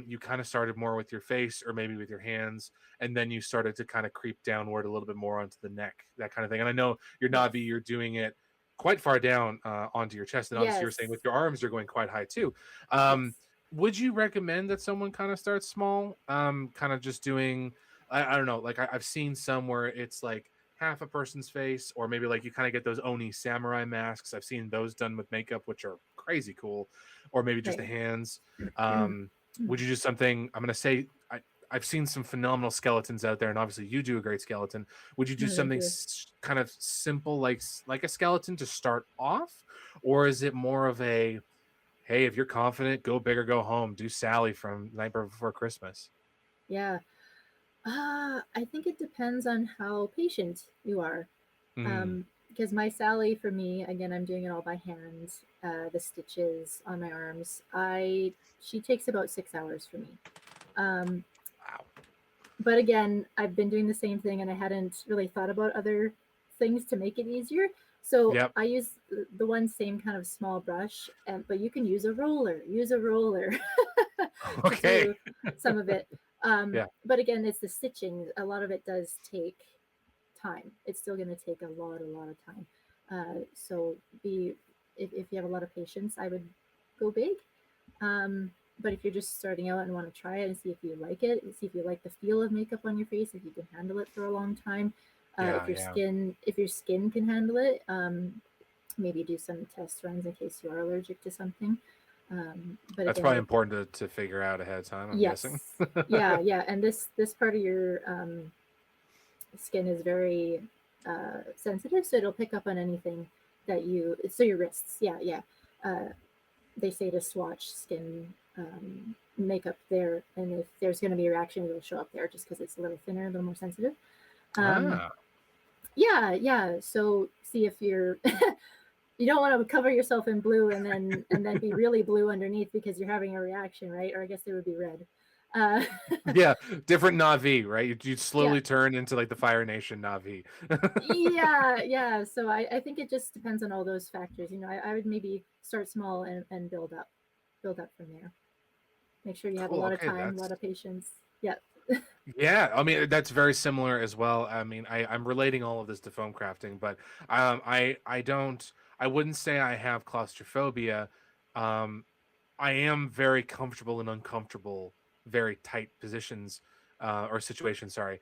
you kind of started more with your face or maybe with your hands, and then you started to kind of creep downward a little bit more onto the neck, that kind of thing. And I know your Yes. Navi, you're doing it quite far down onto your chest, and obviously you're saying Yes. with your arms you're going quite high too. Yes. Um, would you recommend that someone kind of starts small? Kind of just doing, I don't know, like I've seen some where it's like half a person's face, or maybe like you kind of get those Oni samurai masks. I've seen those done with makeup, which are crazy cool, or maybe just the Right. hands. Would you do something? I'm gonna say I've seen some phenomenal skeletons out there, and obviously you do a great skeleton. Would you do No, thank something you. kind of simple, like a skeleton to start off, or is it more of a hey, if you're confident, go big or go home. Do Sally from Nightmare Before Christmas. Yeah. I think it depends on how patient you are. Mm. Because my Sally, for me, again, I'm doing it all by hand. The stitches on my arms. She takes about 6 hours for me. Um, Wow. but again, I've been doing the same thing, and I hadn't really thought about other things to make it easier. So Yep. I use the one same kind of small brush, but you can use a roller. Use a roller to Okay. do some of it. Yeah. But again, it's the stitching. A lot of it does take time. It's still going to take a lot of time. So be if you have a lot of patience, I would go big. Um, but if you're just starting out and want to try it and see if you like it, and see if you like the feel of makeup on your face, if you can handle it for a long time, Yeah. Yeah. if your skin can handle it, maybe do some test runs in case you are allergic to something. But That's again, probably important to figure out ahead of time, I'm guessing. yes, yeah, yeah, and this part of your skin is very sensitive, so it'll pick up on anything that you. So your wrists, yeah, yeah. Uh, they say to swatch skin makeup there, and if there's going to be a reaction, it'll show up there just because it's a little thinner, a little more sensitive. Um, Ah. yeah, yeah. So see if you're you don't want to cover yourself in blue and then be really blue underneath because you're having a reaction, right? Or I guess it would be red. Uh, Yeah. Different Navi, right? You yeah, slowly turn into like the Fire Nation Navi. yeah, yeah. So I think it just depends on all those factors. I would maybe start small and build up from there. Make sure you have a Cool. lot of Okay. time, a That's lot of patience. Yeah, yeah. I mean, that's very similar as well. I mean, I'm relating all of this to foam crafting, but I don't. I wouldn't say I have claustrophobia. Um, I am very comfortable in uncomfortable, very tight positions or situations. Sorry,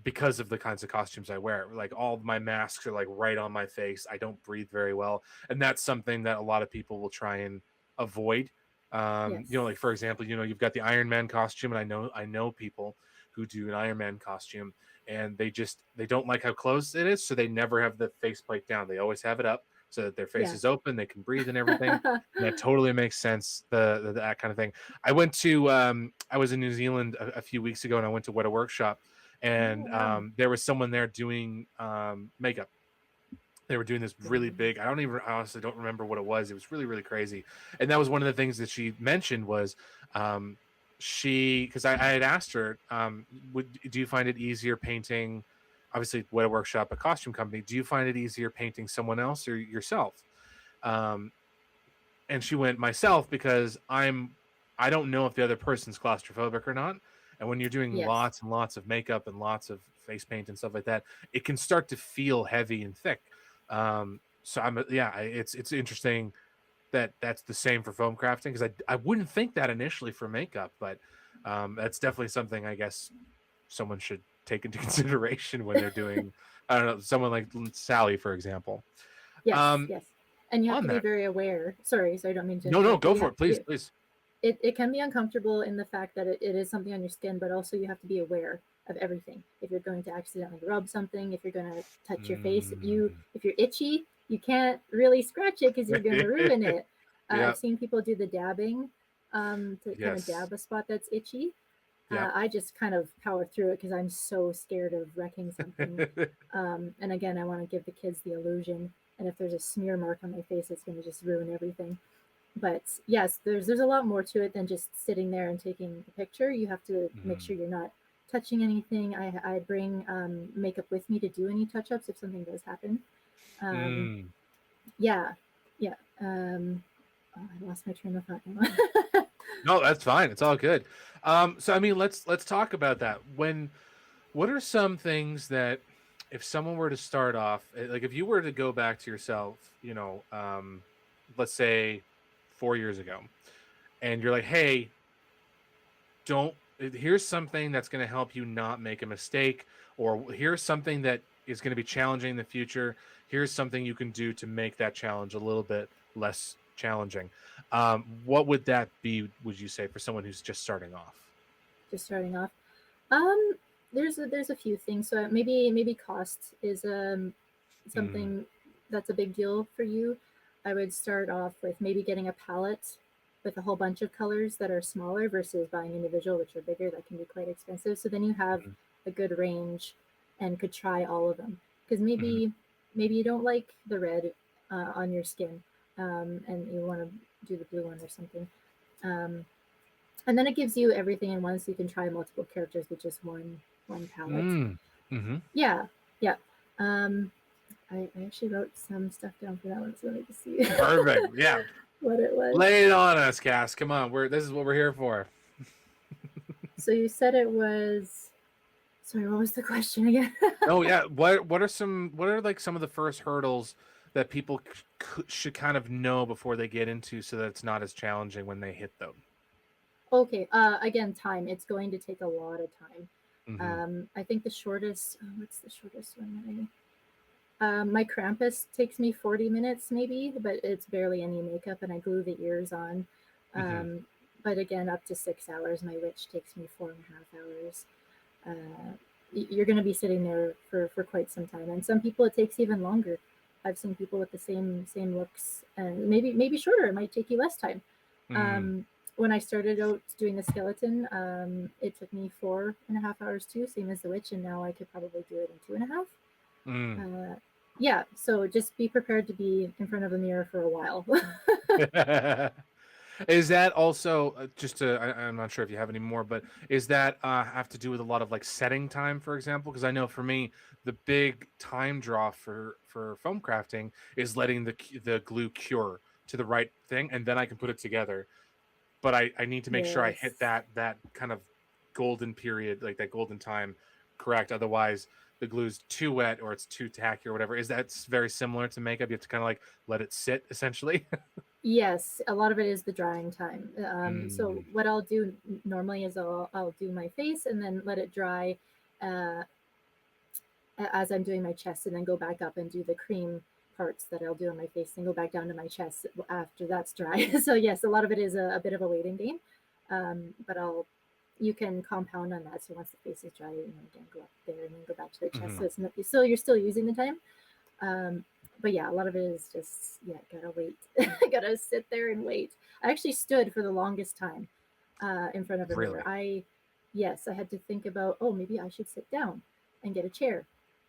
because of the kinds of costumes I wear. Like all of my masks are like right on my face. I don't breathe very well, and that's something that a lot of people will try and avoid. yes. Like for example, you've got the Iron Man costume, and I know people who do an Iron Man costume, and they don't like how close it is, so they never have the faceplate down. They always have it up so that their face Yeah. is open, they can breathe and everything, and that totally makes sense. That kind of thing. I was in New Zealand a few weeks ago, and I went to What a Workshop, Oh and wow. there was someone there doing makeup. They were doing this really big. I honestly don't remember what it was. It was really really crazy, and that was one of the things that she mentioned was because I had asked her, do you find it easier painting? Obviously, What a Workshop, a costume company. Do you find it easier painting someone else or yourself? Um, and she went myself because I don't know if the other person's claustrophobic or not. And when you're doing Yes. lots and lots of makeup and lots of face paint and stuff like that, it can start to feel heavy and thick. So it's interesting that that's the same for foam crafting because I wouldn't think that initially for makeup, but that's definitely something I guess someone should take into consideration when they're doing I don't know someone like Sally for example. Yes. Um, Yes. And you have on to be that, very aware. Sorry, I don't mean to no, interrupt, but go for it, please, please. it can be uncomfortable in the fact that it is something on your skin, but also you have to be aware of everything. If you're going to accidentally rub something, if you're going to touch your face, Mm. if you're itchy, you can't really scratch it because you're going to ruin it. Yeah. I've seen people do the dabbing to kind of Yes. dab a spot that's itchy. Yeah. I just kind of power through it because I'm so scared of wrecking something. And again, I want to give the kids the illusion. And if there's a smear mark on my face, it's going to just ruin everything. But yes, there's a lot more to it than just sitting there and taking a picture. You have to make Mm. sure you're not touching anything. I bring makeup with me to do any touch ups if something does happen. Um, Mm. yeah, yeah. Oh, I lost my train of thought now. No, that's fine. It's all good. So I mean, let's talk about that. What are some things that if someone were to start off, like if you were to go back to yourself, let's say 4 years ago, and you're like, hey, don't, here's something that's going to help you not make a mistake, or here's something that is going to be challenging in the future. Here's something you can do to make that challenge a little bit less challenging. What would that be, would you say, for someone who's just starting off? Just starting off. Um, there's a few things. So maybe cost is Mm, something that's a big deal for you. I would start off with maybe getting a palette with a whole bunch of colors that are smaller versus buying individual, which are bigger. That can be quite expensive. So then you have mm, a good range and could try all of them. Because mhm. maybe you don't like the red on your skin, and you want to do the blue one or something. Um, and then it gives you everything in one, so you can try multiple characters with just one palette. Mm, mhm. Yeah, yeah. Um, I actually wrote some stuff down for that one, so let me just see Perfect. Yeah. what it was. Lay it on us, Cass. Come on. This is what we're here for. So you said it was. Sorry, what was the question again? Oh yeah. What are like some of the first hurdles that people should kind of know before they get into, so that it's not as challenging when they hit them? Okay. Again, time. It's going to take a lot of time. Mm-hmm. I think the shortest. What's the shortest one that I my Krampus takes me 40 minutes maybe, but it's barely any makeup and I glue the ears on. Mm-hmm. Um, but again, up to 6 hours. My witch takes me 4.5 hours. You're going to be sitting there for quite some time. And some people it takes even longer. I've seen people with the same looks and maybe shorter. It might take you less time. Mm-hmm. Um, when I started out doing the skeleton, it took me 4.5 hours too, same as the witch, and now I could probably do it in 2.5. Mm. Yeah, so just be prepared to be in front of a mirror for a while. Is that also just to? I'm not sure if you have any more, but is that have to do with a lot of like setting time, for example? Because I know for me, the big time draw for foam crafting is letting the glue cure to the right thing, and then I can put it together. But I need to make sure I Yes. hit that kind of golden period, like that golden time, correct. Otherwise, the glue's too wet or it's too tacky or whatever. Is that very similar to makeup? You have to kind of like let it sit essentially. Yes, a lot of it is the drying time. So Mm, what I'll do normally is I'll do my face and then let it dry uh, as I'm doing my chest, and then go back up and do the cream parts that I'll do on my face, and go back down to my chest after that's dry. So yes, a lot of it is a bit of a waiting game, but you can compound on that. So once the face is dry, again go up there and then go back to the chest. mhm. So it's not, so you're still using the time. Um, but yeah, a lot of it is just gotta wait, gotta sit there and wait. I actually stood for the longest time in front of a mirror. Really? Yes, I had to think about, oh, maybe I should sit down and get a chair.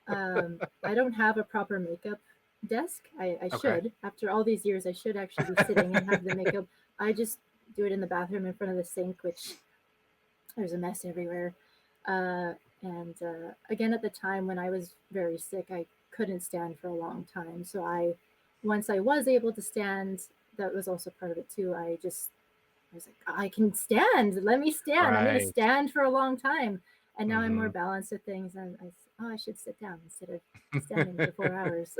I don't have a proper makeup desk. I Okay. should. After all these years, I should actually be sitting and have the makeup. I just do it in the bathroom in front of the sink, which there's a mess everywhere. Uh, and again, at the time when I was very sick, I couldn't stand for a long time. So once I was able to stand, that was also part of it too. I was like, I can stand. Let me stand. I'm going to Right. stand for a long time. And now I'm more Hmm. balanced with things. And I should sit down instead of standing for 4 hours.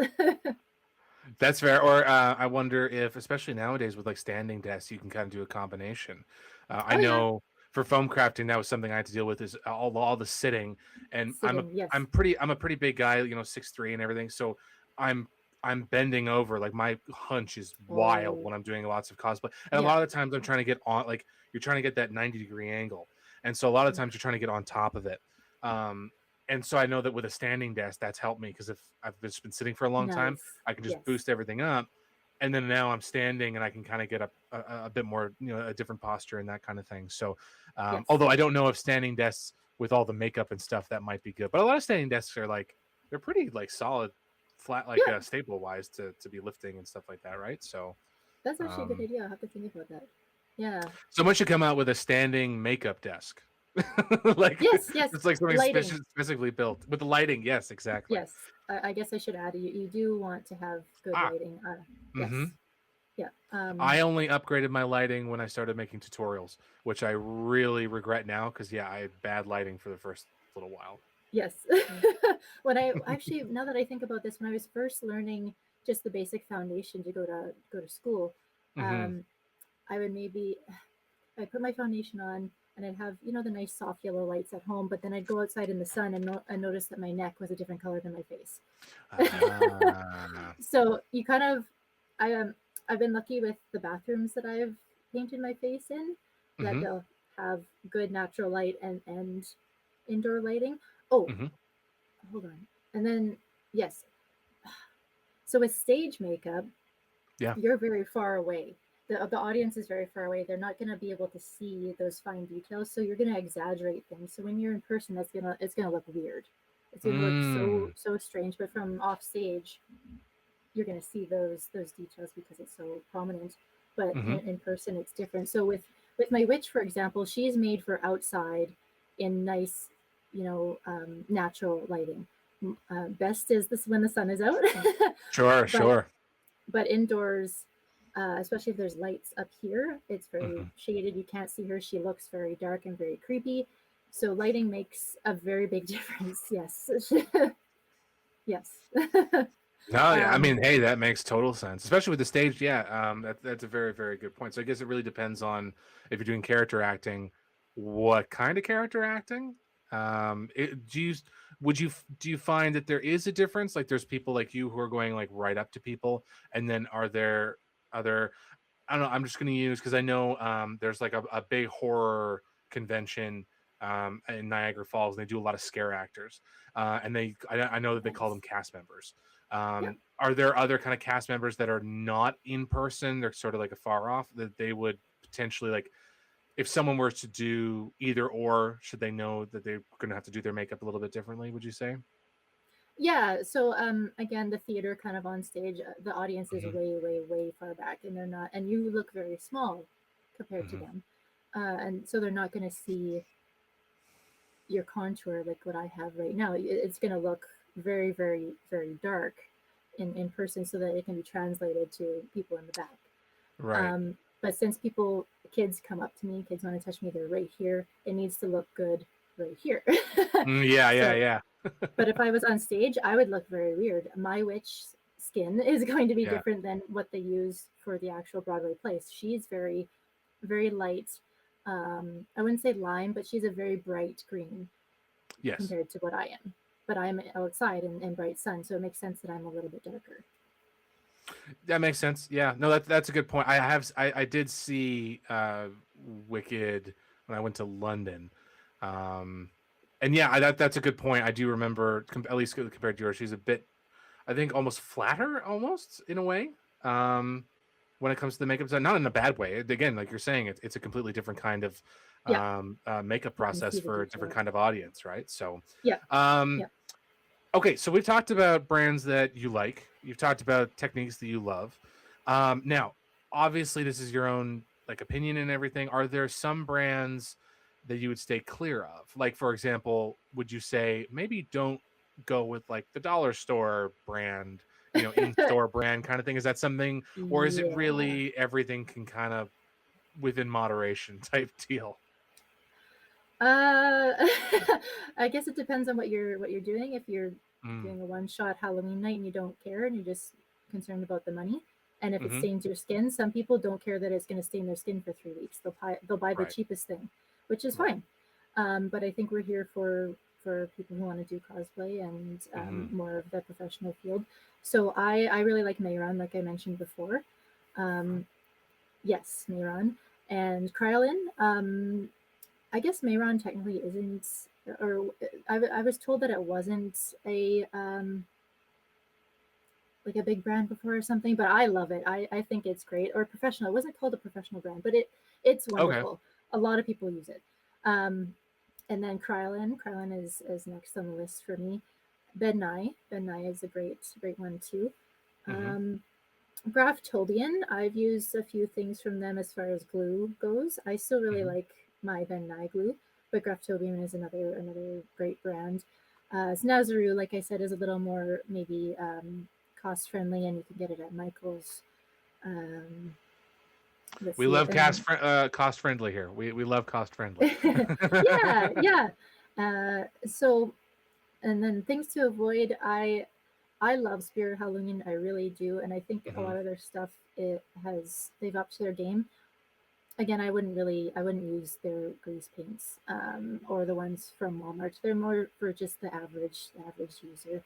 That's fair. Or I wonder if, especially nowadays with like standing desks, you can kind of do a combination. I Oh yeah, know for foam crafting, that was something I had to deal with, is all the sitting, and sitting. Yes. I'm a pretty big guy, 6'3" and everything. So I'm I'm bending over, like my hunch is wild Oh when I'm doing lots of cosplay, and a yeah. lot of the times I'm trying to get on, like you're trying to get that 90-degree angle, and so a lot of Yeah. times you're trying to get on top of it. Um, and so I know that with a standing desk, that's helped me, because if I've just been sitting for a long time, Nice. I can just Yes. boost everything up. And then now I'm standing and I can kind of get a bit more, a different posture and that kind of thing. So, Yes. although I don't know if standing desks with all the makeup and stuff, that might be good, but a lot of standing desks are like, they're pretty like solid, flat, like Yeah. stable wise to be lifting and stuff like that. Right. So, That's actually a good um, idea. I'll have to think about that. Yeah. someone should come out with a standing makeup desk. Like Yes. Yes. it's like something Lighting. specifically built with the lighting. Yes, exactly. Yes. I guess I should add, you do want to have good Ah, lighting. mm-hmm. Yes. Yeah. I only upgraded my lighting when I started making tutorials, which I really regret now, because yeah, I had bad lighting for the first little while. Yes. When I actually, now that I think about this, when I was first learning just the basic foundation to go to school, Hmm. um, I would maybe. I put my foundation on, and I'd have, the nice soft yellow lights at home, but then I'd go outside in the sun and notice that my neck was a different color than my face. Ah. So you kind of, I've been lucky with the bathrooms that I've painted my face in, that Mm-hmm. they'll have good natural light and indoor lighting. Oh, Mm-hmm. hold on. And then, yes. So with stage makeup, Yeah. you're very far away. The audience is very far away. They're not going to be able to see those fine details, so you're going to exaggerate things. So when you're in person, it's gonna look weird. It's going to look Mm. so strange. But from off stage, you're going to see those details because it's so prominent. But Mm-hmm. in person, it's different. So with my witch, for example, she's made for outside in nice, natural lighting. Best is this when the sun is out, Sure, but sure. indoors, especially if there's lights up here, it's very Mm-hmm. shaded. You can't see her. She looks very dark and very creepy. So lighting makes a very big difference. Yes. Yes. No, yeah. I um, mean, hey, that makes total sense, especially with the stage. Yeah, that's a very, very good point. So I guess it really depends on if you're doing character acting, what kind of character acting. Do you do you find that there is a difference? Like, there's people like you who are going like right up to people, and then are there other? I don't know. I'm just going to use because I know there's like a big horror convention in Niagara Falls, and they do a lot of scare actors, and I know that they call yes. them cast members. Yeah. Are there other kind of cast members that are not in person? They're sort of like a far off that they would potentially like if someone were to do either or, should they know that they're going to have to do their makeup a little bit differently? Would you say? Yeah. So again, the theater kind of on stage, the audience is Hmm. way far back, and they're not, and you look very small compared to Hmm. them, and so they're not going to see your contour like what I have right now. It's going to look very dark in person, so that it can be translated to people in the back. Right. But since kids come up to me, kids want to touch me, they're right here. It needs to look good right here. Yeah, yeah, So, yeah, but if I was on stage, I would look very weird. My witch skin is going to be yeah. different than what they use for the actual Broadway plays. She's very light. I wouldn't say lime, but she's a very bright green Yes. compared to what I am. But I'm outside in bright sun, so it makes sense that I'm a little bit darker. That makes sense. Yeah. No, that's a good point. I did see Wicked when I went to London. Um and yeah, that's a good point. I do remember at least compared to yours, she's a bit I think almost flatter almost in a way. Um when it comes to the makeup design, not in a bad way. Again, like you're saying, it's a completely different kind of Yeah, makeup you can process see the for a different detail. kind of audience, right? So Yeah, um yeah. okay, so we've talked about brands that you like. You've talked about techniques that you love. Now, obviously, this is your own like opinion and everything. Are there some brands that you would stay clear of? Like, for example, would you say maybe don't go with like the dollar store brand, in-store brand kind of thing? Is that something, or is it Yeah. really everything can kind of within moderation type deal? Uh, I guess it depends on what you're doing. If you're Mm, doing a one-shot Halloween night and you don't care and you're just concerned about the money, and if it mm-hmm. stains your skin, some people don't care that it's going to stain their skin for 3 weeks. They'll buy the Right, cheapest thing, which is right. fine. But I think we're here for people who want to do cosplay and Mm-hmm. more of the professional field. So I really like Mayron, like I mentioned before. Um, yes, Mayron and Krylin. I guess Mayron technically isn't, or I was told that it wasn't a like a big brand before or something, but I love it. I think it's great. Or professional. It wasn't called a professional brand, but it's Okay. wonderful. A lot of people use it. And then Krylin. Krylin is next on the list for me. Ben Nye. Ben Nye is a great one too. Mm-hmm. Um, Graftobian, I've used a few things from them as far as glue goes. I still really Mm-hmm. like my Ben Nye glue, but Graftobian is another great brand. Snazaru, like I said, is a little more maybe cost friendly, and you can get it at Michael's. Um, let's We see, love and cost friendly here. We love cost friendly. yeah, yeah. So, and then things to avoid. I love Spirit Halloween. I really do, and I think a Hmm. lot of their stuff they've upped their game. again, I wouldn't use their grease paints, or the ones from Walmart. They're more for just the average user,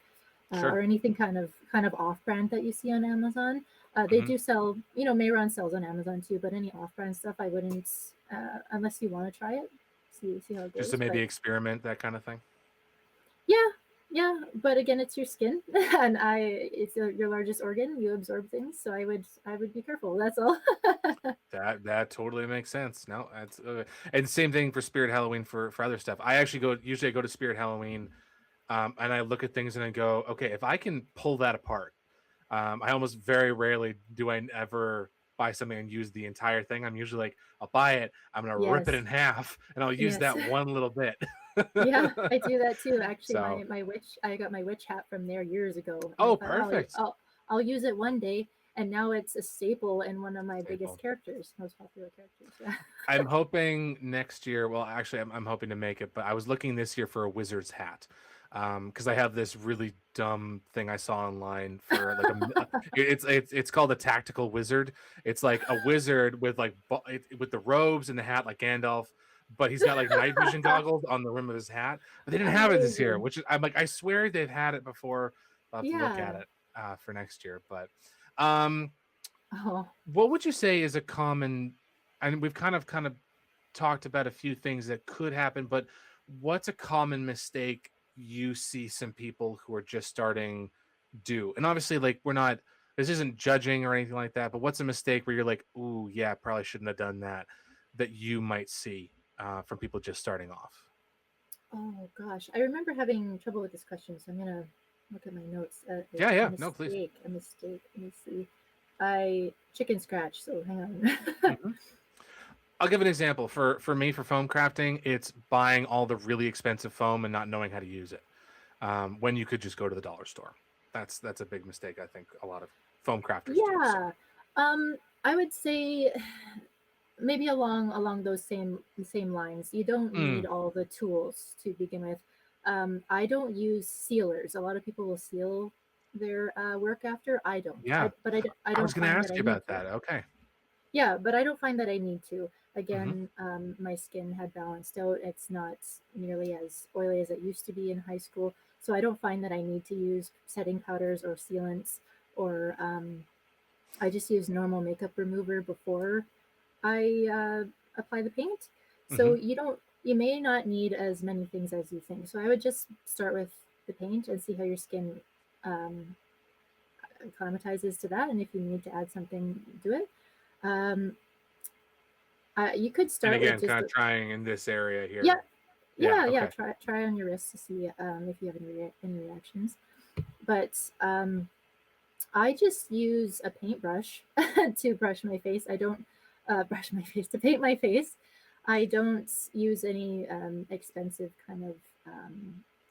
or Sure. anything kind of off-brand that you see on Amazon. They Hmm. do sell, Mayron sells on Amazon too, but any off-brand stuff, I wouldn't, unless you want to try it, see how it Just to goes. maybe But experiment, that kind of thing. yeah, yeah. But again, it's your skin, and it's your largest organ. You absorb things, so I would be careful. That's all. That totally makes sense. No, that's and same thing for Spirit Halloween for other stuff. I actually go to Spirit Halloween, and I look at things and I go, okay, if I can pull that apart, I almost very rarely do I ever buy something and use the entire thing. I'm usually like, I'll buy it, I'm gonna rip it Yes, in half, and I'll use yes. that one little bit. Yeah, I do that too. Actually, So, my witch, I got my witch hat from there years ago, and I oh, thought, oh, perfect. I'll use it one day, and now it's a staple and one of my biggest Staple. characters, most popular characters. Yeah. I'm hoping next year. Well, actually, I'm hoping to make it, but I was looking this year for a wizard's hat, because I have this really dumb thing I saw online for like it's called a tactical wizard. It's like a wizard with like with the robes and the hat like Gandalf, but he's got like night vision goggles on the rim of his hat. But they didn't have it this year, Amazing. which is I'm like I swear they've had it before. I'll have to look at Yeah. it for next year, but. Um, Oh, what would you say is a common, and we've kind of talked about a few things that could happen, but what's a common mistake you see some people who are just starting do? And obviously, like we're not, this isn't judging or anything like that, but what's a mistake where you're like, ooh, yeah, probably shouldn't have done that, that you might see from people just starting off? oh gosh, I remember having trouble with this question, so I'm gonna look at my notes. Yeah, A yeah, no, please. mistake, a mistake. Let me see. I chicken scratch. So hang on. Mhm. I'll give an example. For me, for foam crafting, it's buying all the really expensive foam and not knowing how to use it. When you could just go to the dollar store. That's a big mistake I think a lot of foam crafters do. So, Yeah. I would say maybe along those same lines. You don't need mm, all the tools to begin with. I don't use sealers. A lot of people will seal their work after. I don't. yeah, I I was don't going to find that ask I you need about to. that. Okay. Yeah, but I don't find that I need to. Hmm. Again, my skin had balanced out. It's not nearly as oily as it used to be in high school. So I don't find that I need to use setting powders or sealants, or I just use normal makeup remover before I apply the paint. So Hmm. you may not need as many things as you think. So I would just start with the paint and see how your skin um, acclimatizes to that. And if you need to add something, do it. Um, you could And start with again, just kind of trying in this area yeah, here. Yeah. yeah. Okay. Try on your wrist to see if you have any reactions. But I just use a paintbrush to brush my face. I don't brush my face to paint my face. I don't use any expensive kind of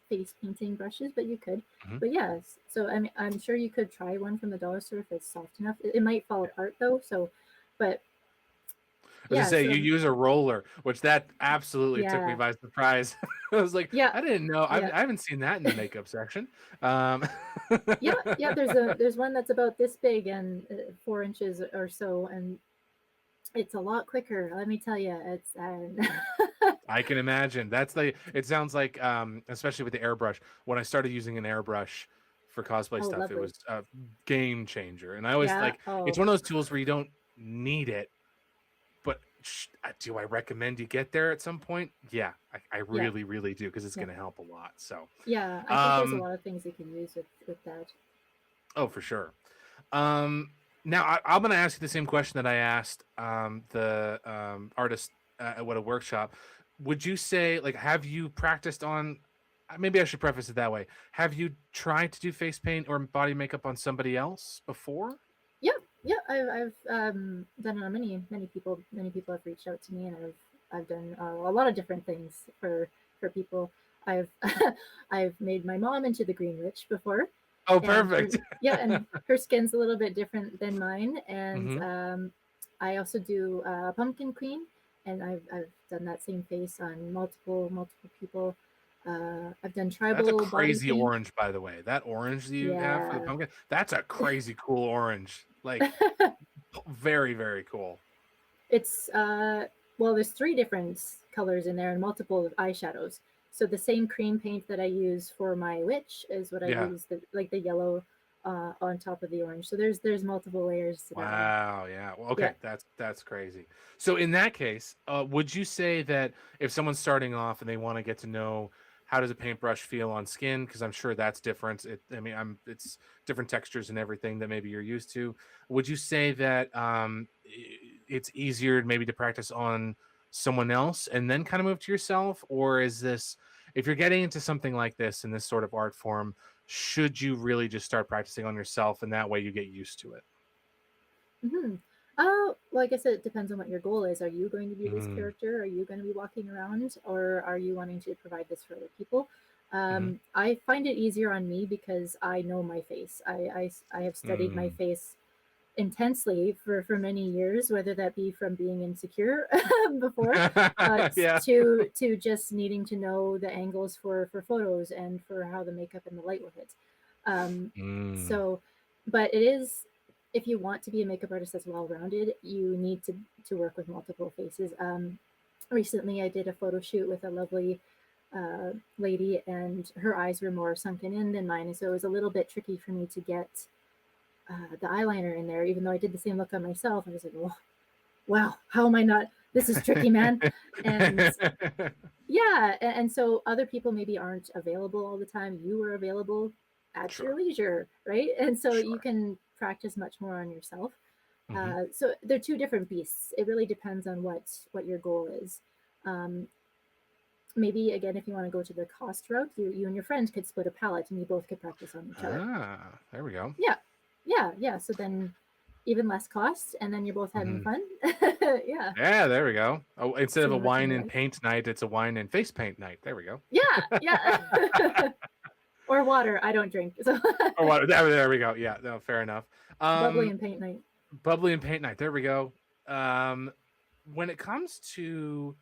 face painting brushes, but you could. Hmm. But yes, so I'm sure you could try one from the dollar store if it's soft enough. It might fall apart though. So, but I was gonna yeah, say you so use a roller, which that absolutely took me yeah, by surprise. I was like, yeah, I didn't know. yeah. I haven't seen that in the makeup section. Um, Yeah, yeah. There's one that's about this big and 4 inches or so, and it's a lot quicker. Let me tell you, it's I can imagine. That's the. It sounds like, especially with the airbrush. When I started using an airbrush for cosplay oh, stuff, it lovely. was a game changer. And I always Yeah. like. It's Oh, one of those tools where you don't need it, but do I recommend you get there at some point? Yeah, I yeah, really, really do because it's yeah, going to help a lot. So, yeah. I think there's a um, lot of things you can use with that. oh for sure. Now I'm going to ask you the same question that I asked the artist at what a workshop. Would you say like have you practiced on? Maybe I should preface it that way. Have you tried to do face paint or body makeup on somebody else before? Yeah, yeah. I've done it on many people. Many people have reached out to me, and I've done a lot of different things for people. I've I've made my mom into the Green Witch before, Oh, and her perfect. yeah, and her skin's a little bit different than mine. And Hmm. I also do Pumpkin Queen, and I've done that same face on multiple people. I've done That's a tribal body crazy paint. orange, by the way. That orange that you have for the Yeah. pumpkin, that's a crazy cool orange. Like very, very cool. It's well, there's three different colors in there and multiple eyeshadows. So the same cream paint that I use for my witch is what I Yeah. use, like the yellow on top of the orange. So there's multiple layers to that one. Wow, yeah. Well, Yeah. okay, that's crazy. So in that case, would you say that if someone's starting off and they want to get to know how does a paintbrush feel on skin, because I'm sure that's different. I mean, it's different textures and everything that maybe you're used to. Would you say that it's easier maybe to practice on someone else and then kind of move to yourself, or is this if you're getting into something like this in this sort of art form, should you really just start practicing on yourself and that way you get used to it? Hmm. Well, I guess it depends on what your goal is. Are you going to be this Mhm, character? Are you going to be walking around, or are you wanting to provide this for other people? mhm, I find it easier on me because I know my face. I have studied my mm. face intensely for many years, whether that be from being insecure before, Yeah. to just needing to know the angles for photos and for how the makeup and the light will hit. Um, Mm. so, but it is, if you want to be a makeup artist that's well rounded, you need to work with multiple faces. Recently, I did a photo shoot with a lovely lady, and her eyes were more sunken in than mine, and so it was a little bit tricky for me to get the eyeliner in there, even though I did the same look on myself. I was like, oh, wow, how am I not? This is tricky, man. And yeah, and so other people maybe aren't available all the time. You are available at your Sure, leisure, right? And so you sure. can practice much more on yourself. Mhm. So they're two different beasts. It really depends on what your goal is. Um, Maybe again, if you want to go to the cost route, you and your friends could split a palette and you both could practice on each other. Ah, there we go. Yeah, yeah. So then even less cost, and then you're both having Mhm. fun. Yeah, Yeah, there we go. Oh, instead of a seeing what's in wine your and life. paint night, it's a wine and face paint night. There we go. Yeah, yeah. Or water. I don't drink, so Or what? There we go. Yeah, no, fair enough. bubbly Um, and paint night. bubbly and paint night. There we go. Um, when it comes to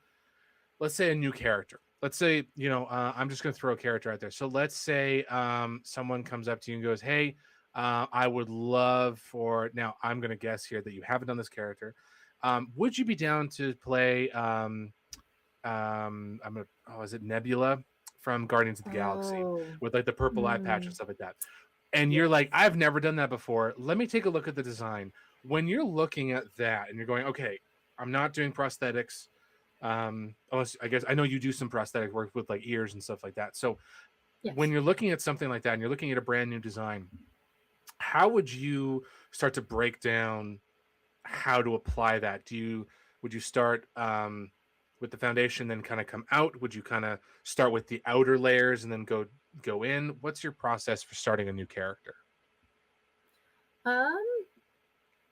let's say a new character, let's say I'm just going to throw a character out there, so let's say someone comes up to you and goes, hey, I would love for now I'm going to guess here that you haven't done this character. Would you be down to play I'm gonna oh is it Nebula from Guardians of the Galaxy Oh, with like the purple eye patch and mm, stuff like that, and you're like, yes. I've never done that before, let me take a look at the design. When you're looking at that and you're going, okay, I'm not doing prosthetics, unless I guess I know you do some prosthetic work with like ears and stuff like that. So when Yes. you're looking at something like that and you're looking at a brand new design, how would you start to break down how to apply that? Would you start with the foundation, then kind of come out? Would you kind of start with the outer layers and then go in? What's your process for starting a new character? Um,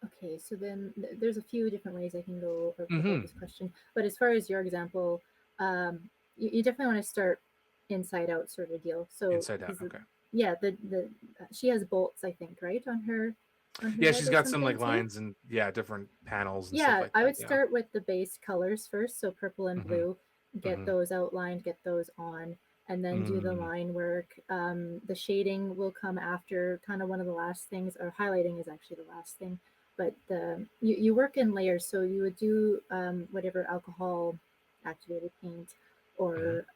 okay, so then there's a few different ways I can go about Hmm. this question. But as far as your example, you definitely want to start inside out sort of deal. So Inside out. because Okay. yeah, the she has bolts, I think, right on her Yeah, head she's or got some something like too. lines and yeah, different panels and stuff Yeah, like I that. would Yeah. start with the base colors first, so purple and Hmm. blue. Get Hmm. those outlined, get those on, and then do the Mm. line work. The shading will come after, kind of one of the last things, or highlighting is actually the last thing. But you work in layers, so you would do whatever alcohol activated paint, Hmm. or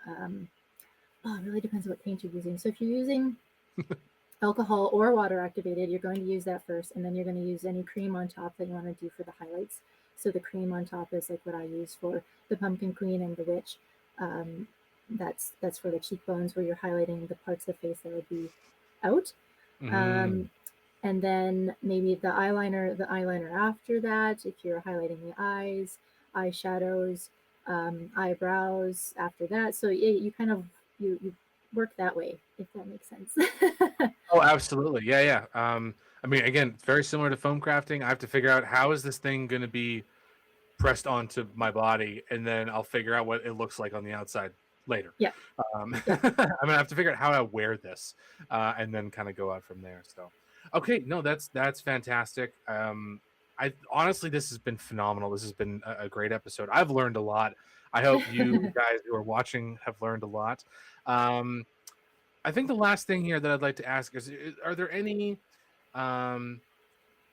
oh, it really depends on what paint you're using. So if you're using alcohol or water activated, you're going to use that first, and then you're going to use any cream on top that you want to do for the highlights. So the cream on top is like what I use for the pumpkin queen and the witch. Um, that's for the cheekbones where you're highlighting the parts of the face that would be out. Mm. Um, and then maybe the eyeliner after that, if you're highlighting the eyes, eyeshadows, eyebrows after that. So you kind of you work that way, if that makes sense. Oh, absolutely. Yeah, yeah. I mean, again, it's very similar to foam crafting. I have to figure out how is this thing going to be pressed onto my body, and then I'll figure out what it looks like on the outside later. Yeah, I'm yeah. gonna have to figure out how I wear this, and then kind of go out from there. So, okay, no, that's fantastic. I honestly, this has been phenomenal. This has been a great episode. I've learned a lot. I hope you guys who are watching have learned a lot. Um, I think the last thing here that I'd like to ask is, are there any um,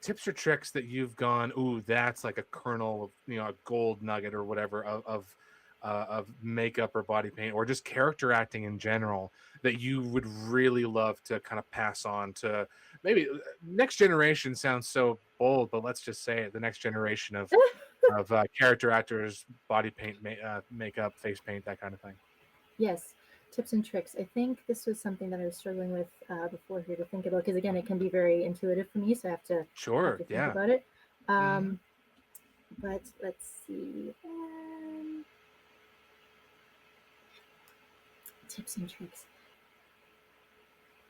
tips or tricks that you've gone, ooh, that's like a kernel of, a gold nugget or whatever of makeup or body paint or just character acting in general that you would really love to kind of pass on to maybe next generation? Sounds so bold, but let's just say it, the next generation of character actors, body paint, makeup, face paint, that kind of thing. Yes, tips and tricks. I think this was something that I was struggling with before here to think about, because again, it can be very intuitive for me, so I have Sure. to think Yeah. about it. Hmm. But let's see. Tips and tricks.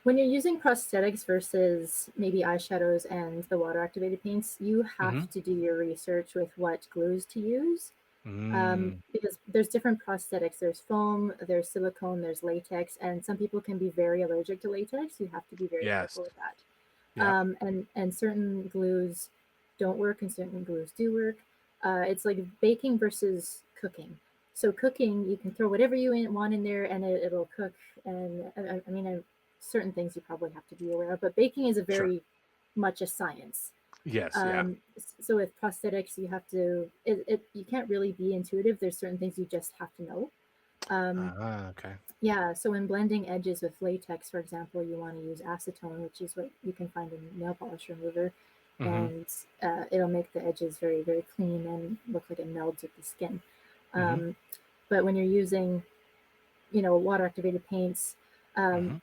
When you're using prosthetics versus maybe eyeshadows and the water activated paints, you Hmm. have to do your research with what glues to use. Mm. Because there's different prosthetics. There's foam, there's silicone, there's latex, and some people can be very allergic to latex. You have to be very Yes. careful with that. Yep. And certain glues don't work, and certain glues do work. It's like baking versus cooking. So cooking, you can throw whatever you want in there, and it'll cook. And I mean, certain things you probably have to be aware of, but baking is a Sure. very much a science. Yes. Yeah. um, so with prosthetics, you have to you can't really be intuitive. There's certain things you just have to know. um, Okay. yeah, so in blending edges with latex, for example, you want to use acetone, which is what you can find in nail polish remover, Hmm. and it'll make the edges very, very clean and look like it melds with the skin. Hmm. um, but when you're using, water activated paints, um, Hmm.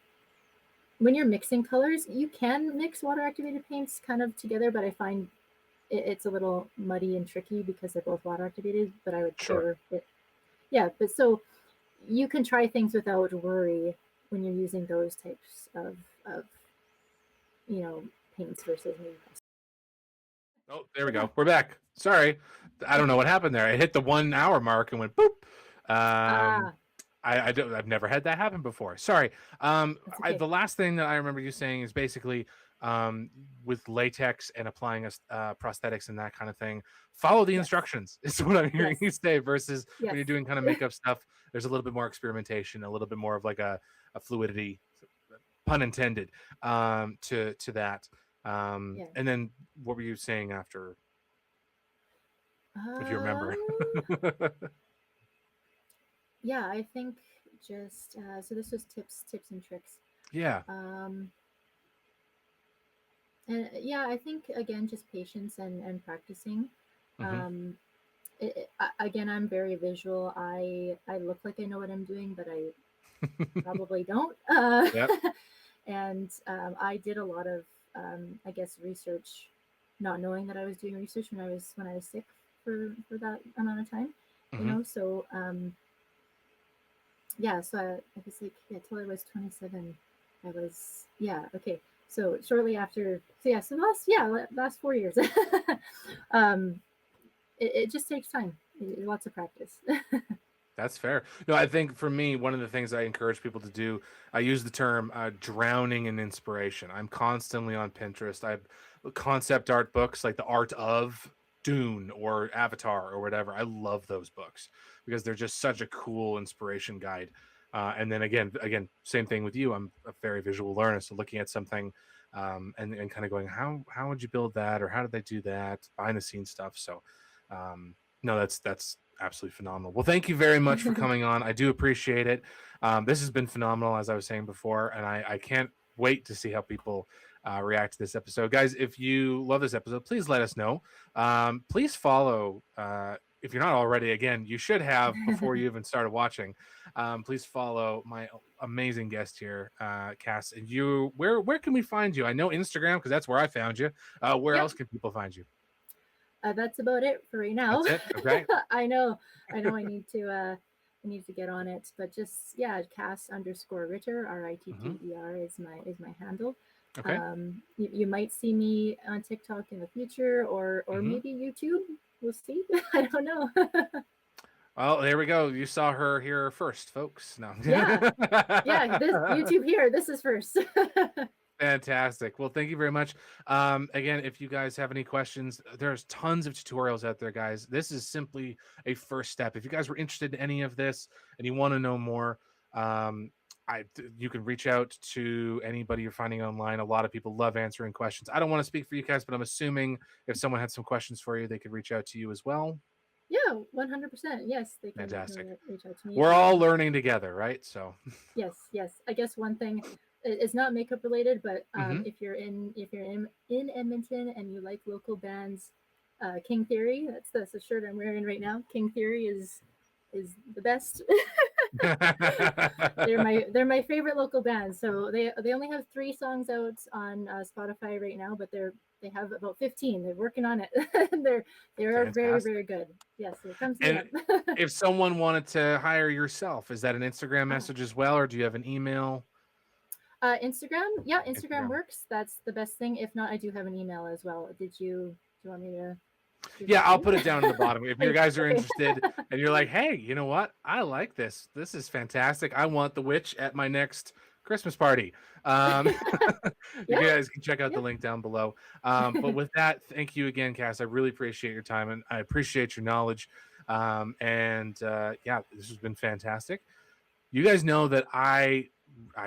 when you're mixing colors, you can mix water activated paints kind of together, but I find it's a little muddy and tricky because they're both water activated, but I would Sure. pour it. Yeah, but so you can try things without worry when you're using those types of you know paints versus maybe. Oh, there we But yeah. go. We're back. Sorry, I don't know what happened there. I hit the 1 hour mark and went boop. Um, Ah, I've never had that happen before. Sorry. that's okay. The last thing that I remember you saying is basically um, with latex and applying prosthetics and that kind of thing. Follow the Yes. instructions. Is what I'm hearing you Yes. say. Versus when Yes. you're doing kind of makeup stuff, there's a little bit more experimentation, a little bit more of like a fluidity, pun intended, to that. Yeah. And then what were you saying after, if you remember? Um. Yeah, I think just so this was tips and tricks. Yeah. Um. And yeah, I think again just patience and practicing. Hmm. Um. Again, I'm very visual. I look like I know what I'm doing, but I probably don't. Yep. And I did a lot of, I guess, research, not knowing that I was doing research when I was sick for that amount of time. Hmm. So yeah, so I was like, yeah, till I was 27. I was, yeah, okay. So shortly after, so yeah, so last 4 years. um, it just takes time, lots of practice. That's fair. No, I think for me, one of the things I encourage people to do, I use the term drowning in inspiration. I'm constantly on Pinterest. I concept art books like the art of Dune or Avatar or whatever. I love those books because they're just such a cool inspiration guide. And then again, same thing with you. I'm a very visual learner, so looking at something and kind of going, how would you build that, or how did they do that, behind the scenes stuff. So no, that's absolutely phenomenal. Well, thank you very much for coming on. I do appreciate it. This has been phenomenal, as I was saying before, and I can't wait to see how people react to this episode. Guys, if you love this episode, please let us know. Please follow. If you're not already, again, you should have before you even started watching. Please follow my amazing guest here, Cass. And where can we find you? I know Instagram because that's where I found you. Where Yep. else can people find you? That's about it for right now. That's it. Okay. I know, I need to get on it, but just yeah, Cass_Ritter, Hmm. Ritter is my handle. Okay. You might see me on TikTok in the future, or Hmm. maybe YouTube. We'll see. I don't know. Well, there we go. You saw her here first, folks. No. Yeah, yeah. This YouTube here. This is first. Fantastic. Well, thank you very much. Again, if you guys have any questions, there's tons of tutorials out there, guys. This is simply a first step. If you guys were interested in any of this and you want to know more, um, you can reach out to anybody you're finding online. A lot of people love answering questions. I don't want to speak for you guys, but I'm assuming if someone had some questions for you, they could reach out to you as well. Yeah, 100%. Yes, they can Fantastic. reach out to me. We're all learning together, right? So Yes, yes. I guess one thing, it's not makeup related, but Mhm. if you're in Edmonton and you like local bands, King Theory, that's the shirt I'm wearing right now. King Theory is the best. They're my favorite local band. So they only have 3 songs out on Spotify right now, but they have about 15. They're working on it. They are very, Fantastic. very good. Yes, so come see And them. if someone wanted to hire yourself, is that an Instagram message as well, or do you have an email? Instagram, yeah, Instagram Instagram. works. That's the best thing. If not, I do have an email as well. Do you want me to give Yeah, that to I'll you? put it down in the bottom. If you guys are Okay. interested and you're like, hey, you know what? I like this. This is fantastic. I want the witch at my next Christmas party. Um, you Yeah, guys can check out the yeah. link down below. But with that, thank you again, Cass. I really appreciate your time and I appreciate your knowledge. Yeah, this has been fantastic. You guys know that I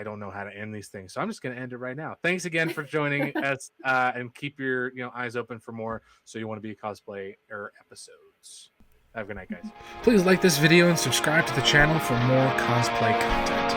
don't know how to end these things, so I'm just going to end it right now. Thanks again for joining us, and keep your eyes open for more. So you want to be a cosplayer episodes. Have a good night, guys. Please like this video and subscribe to the channel for more cosplay content.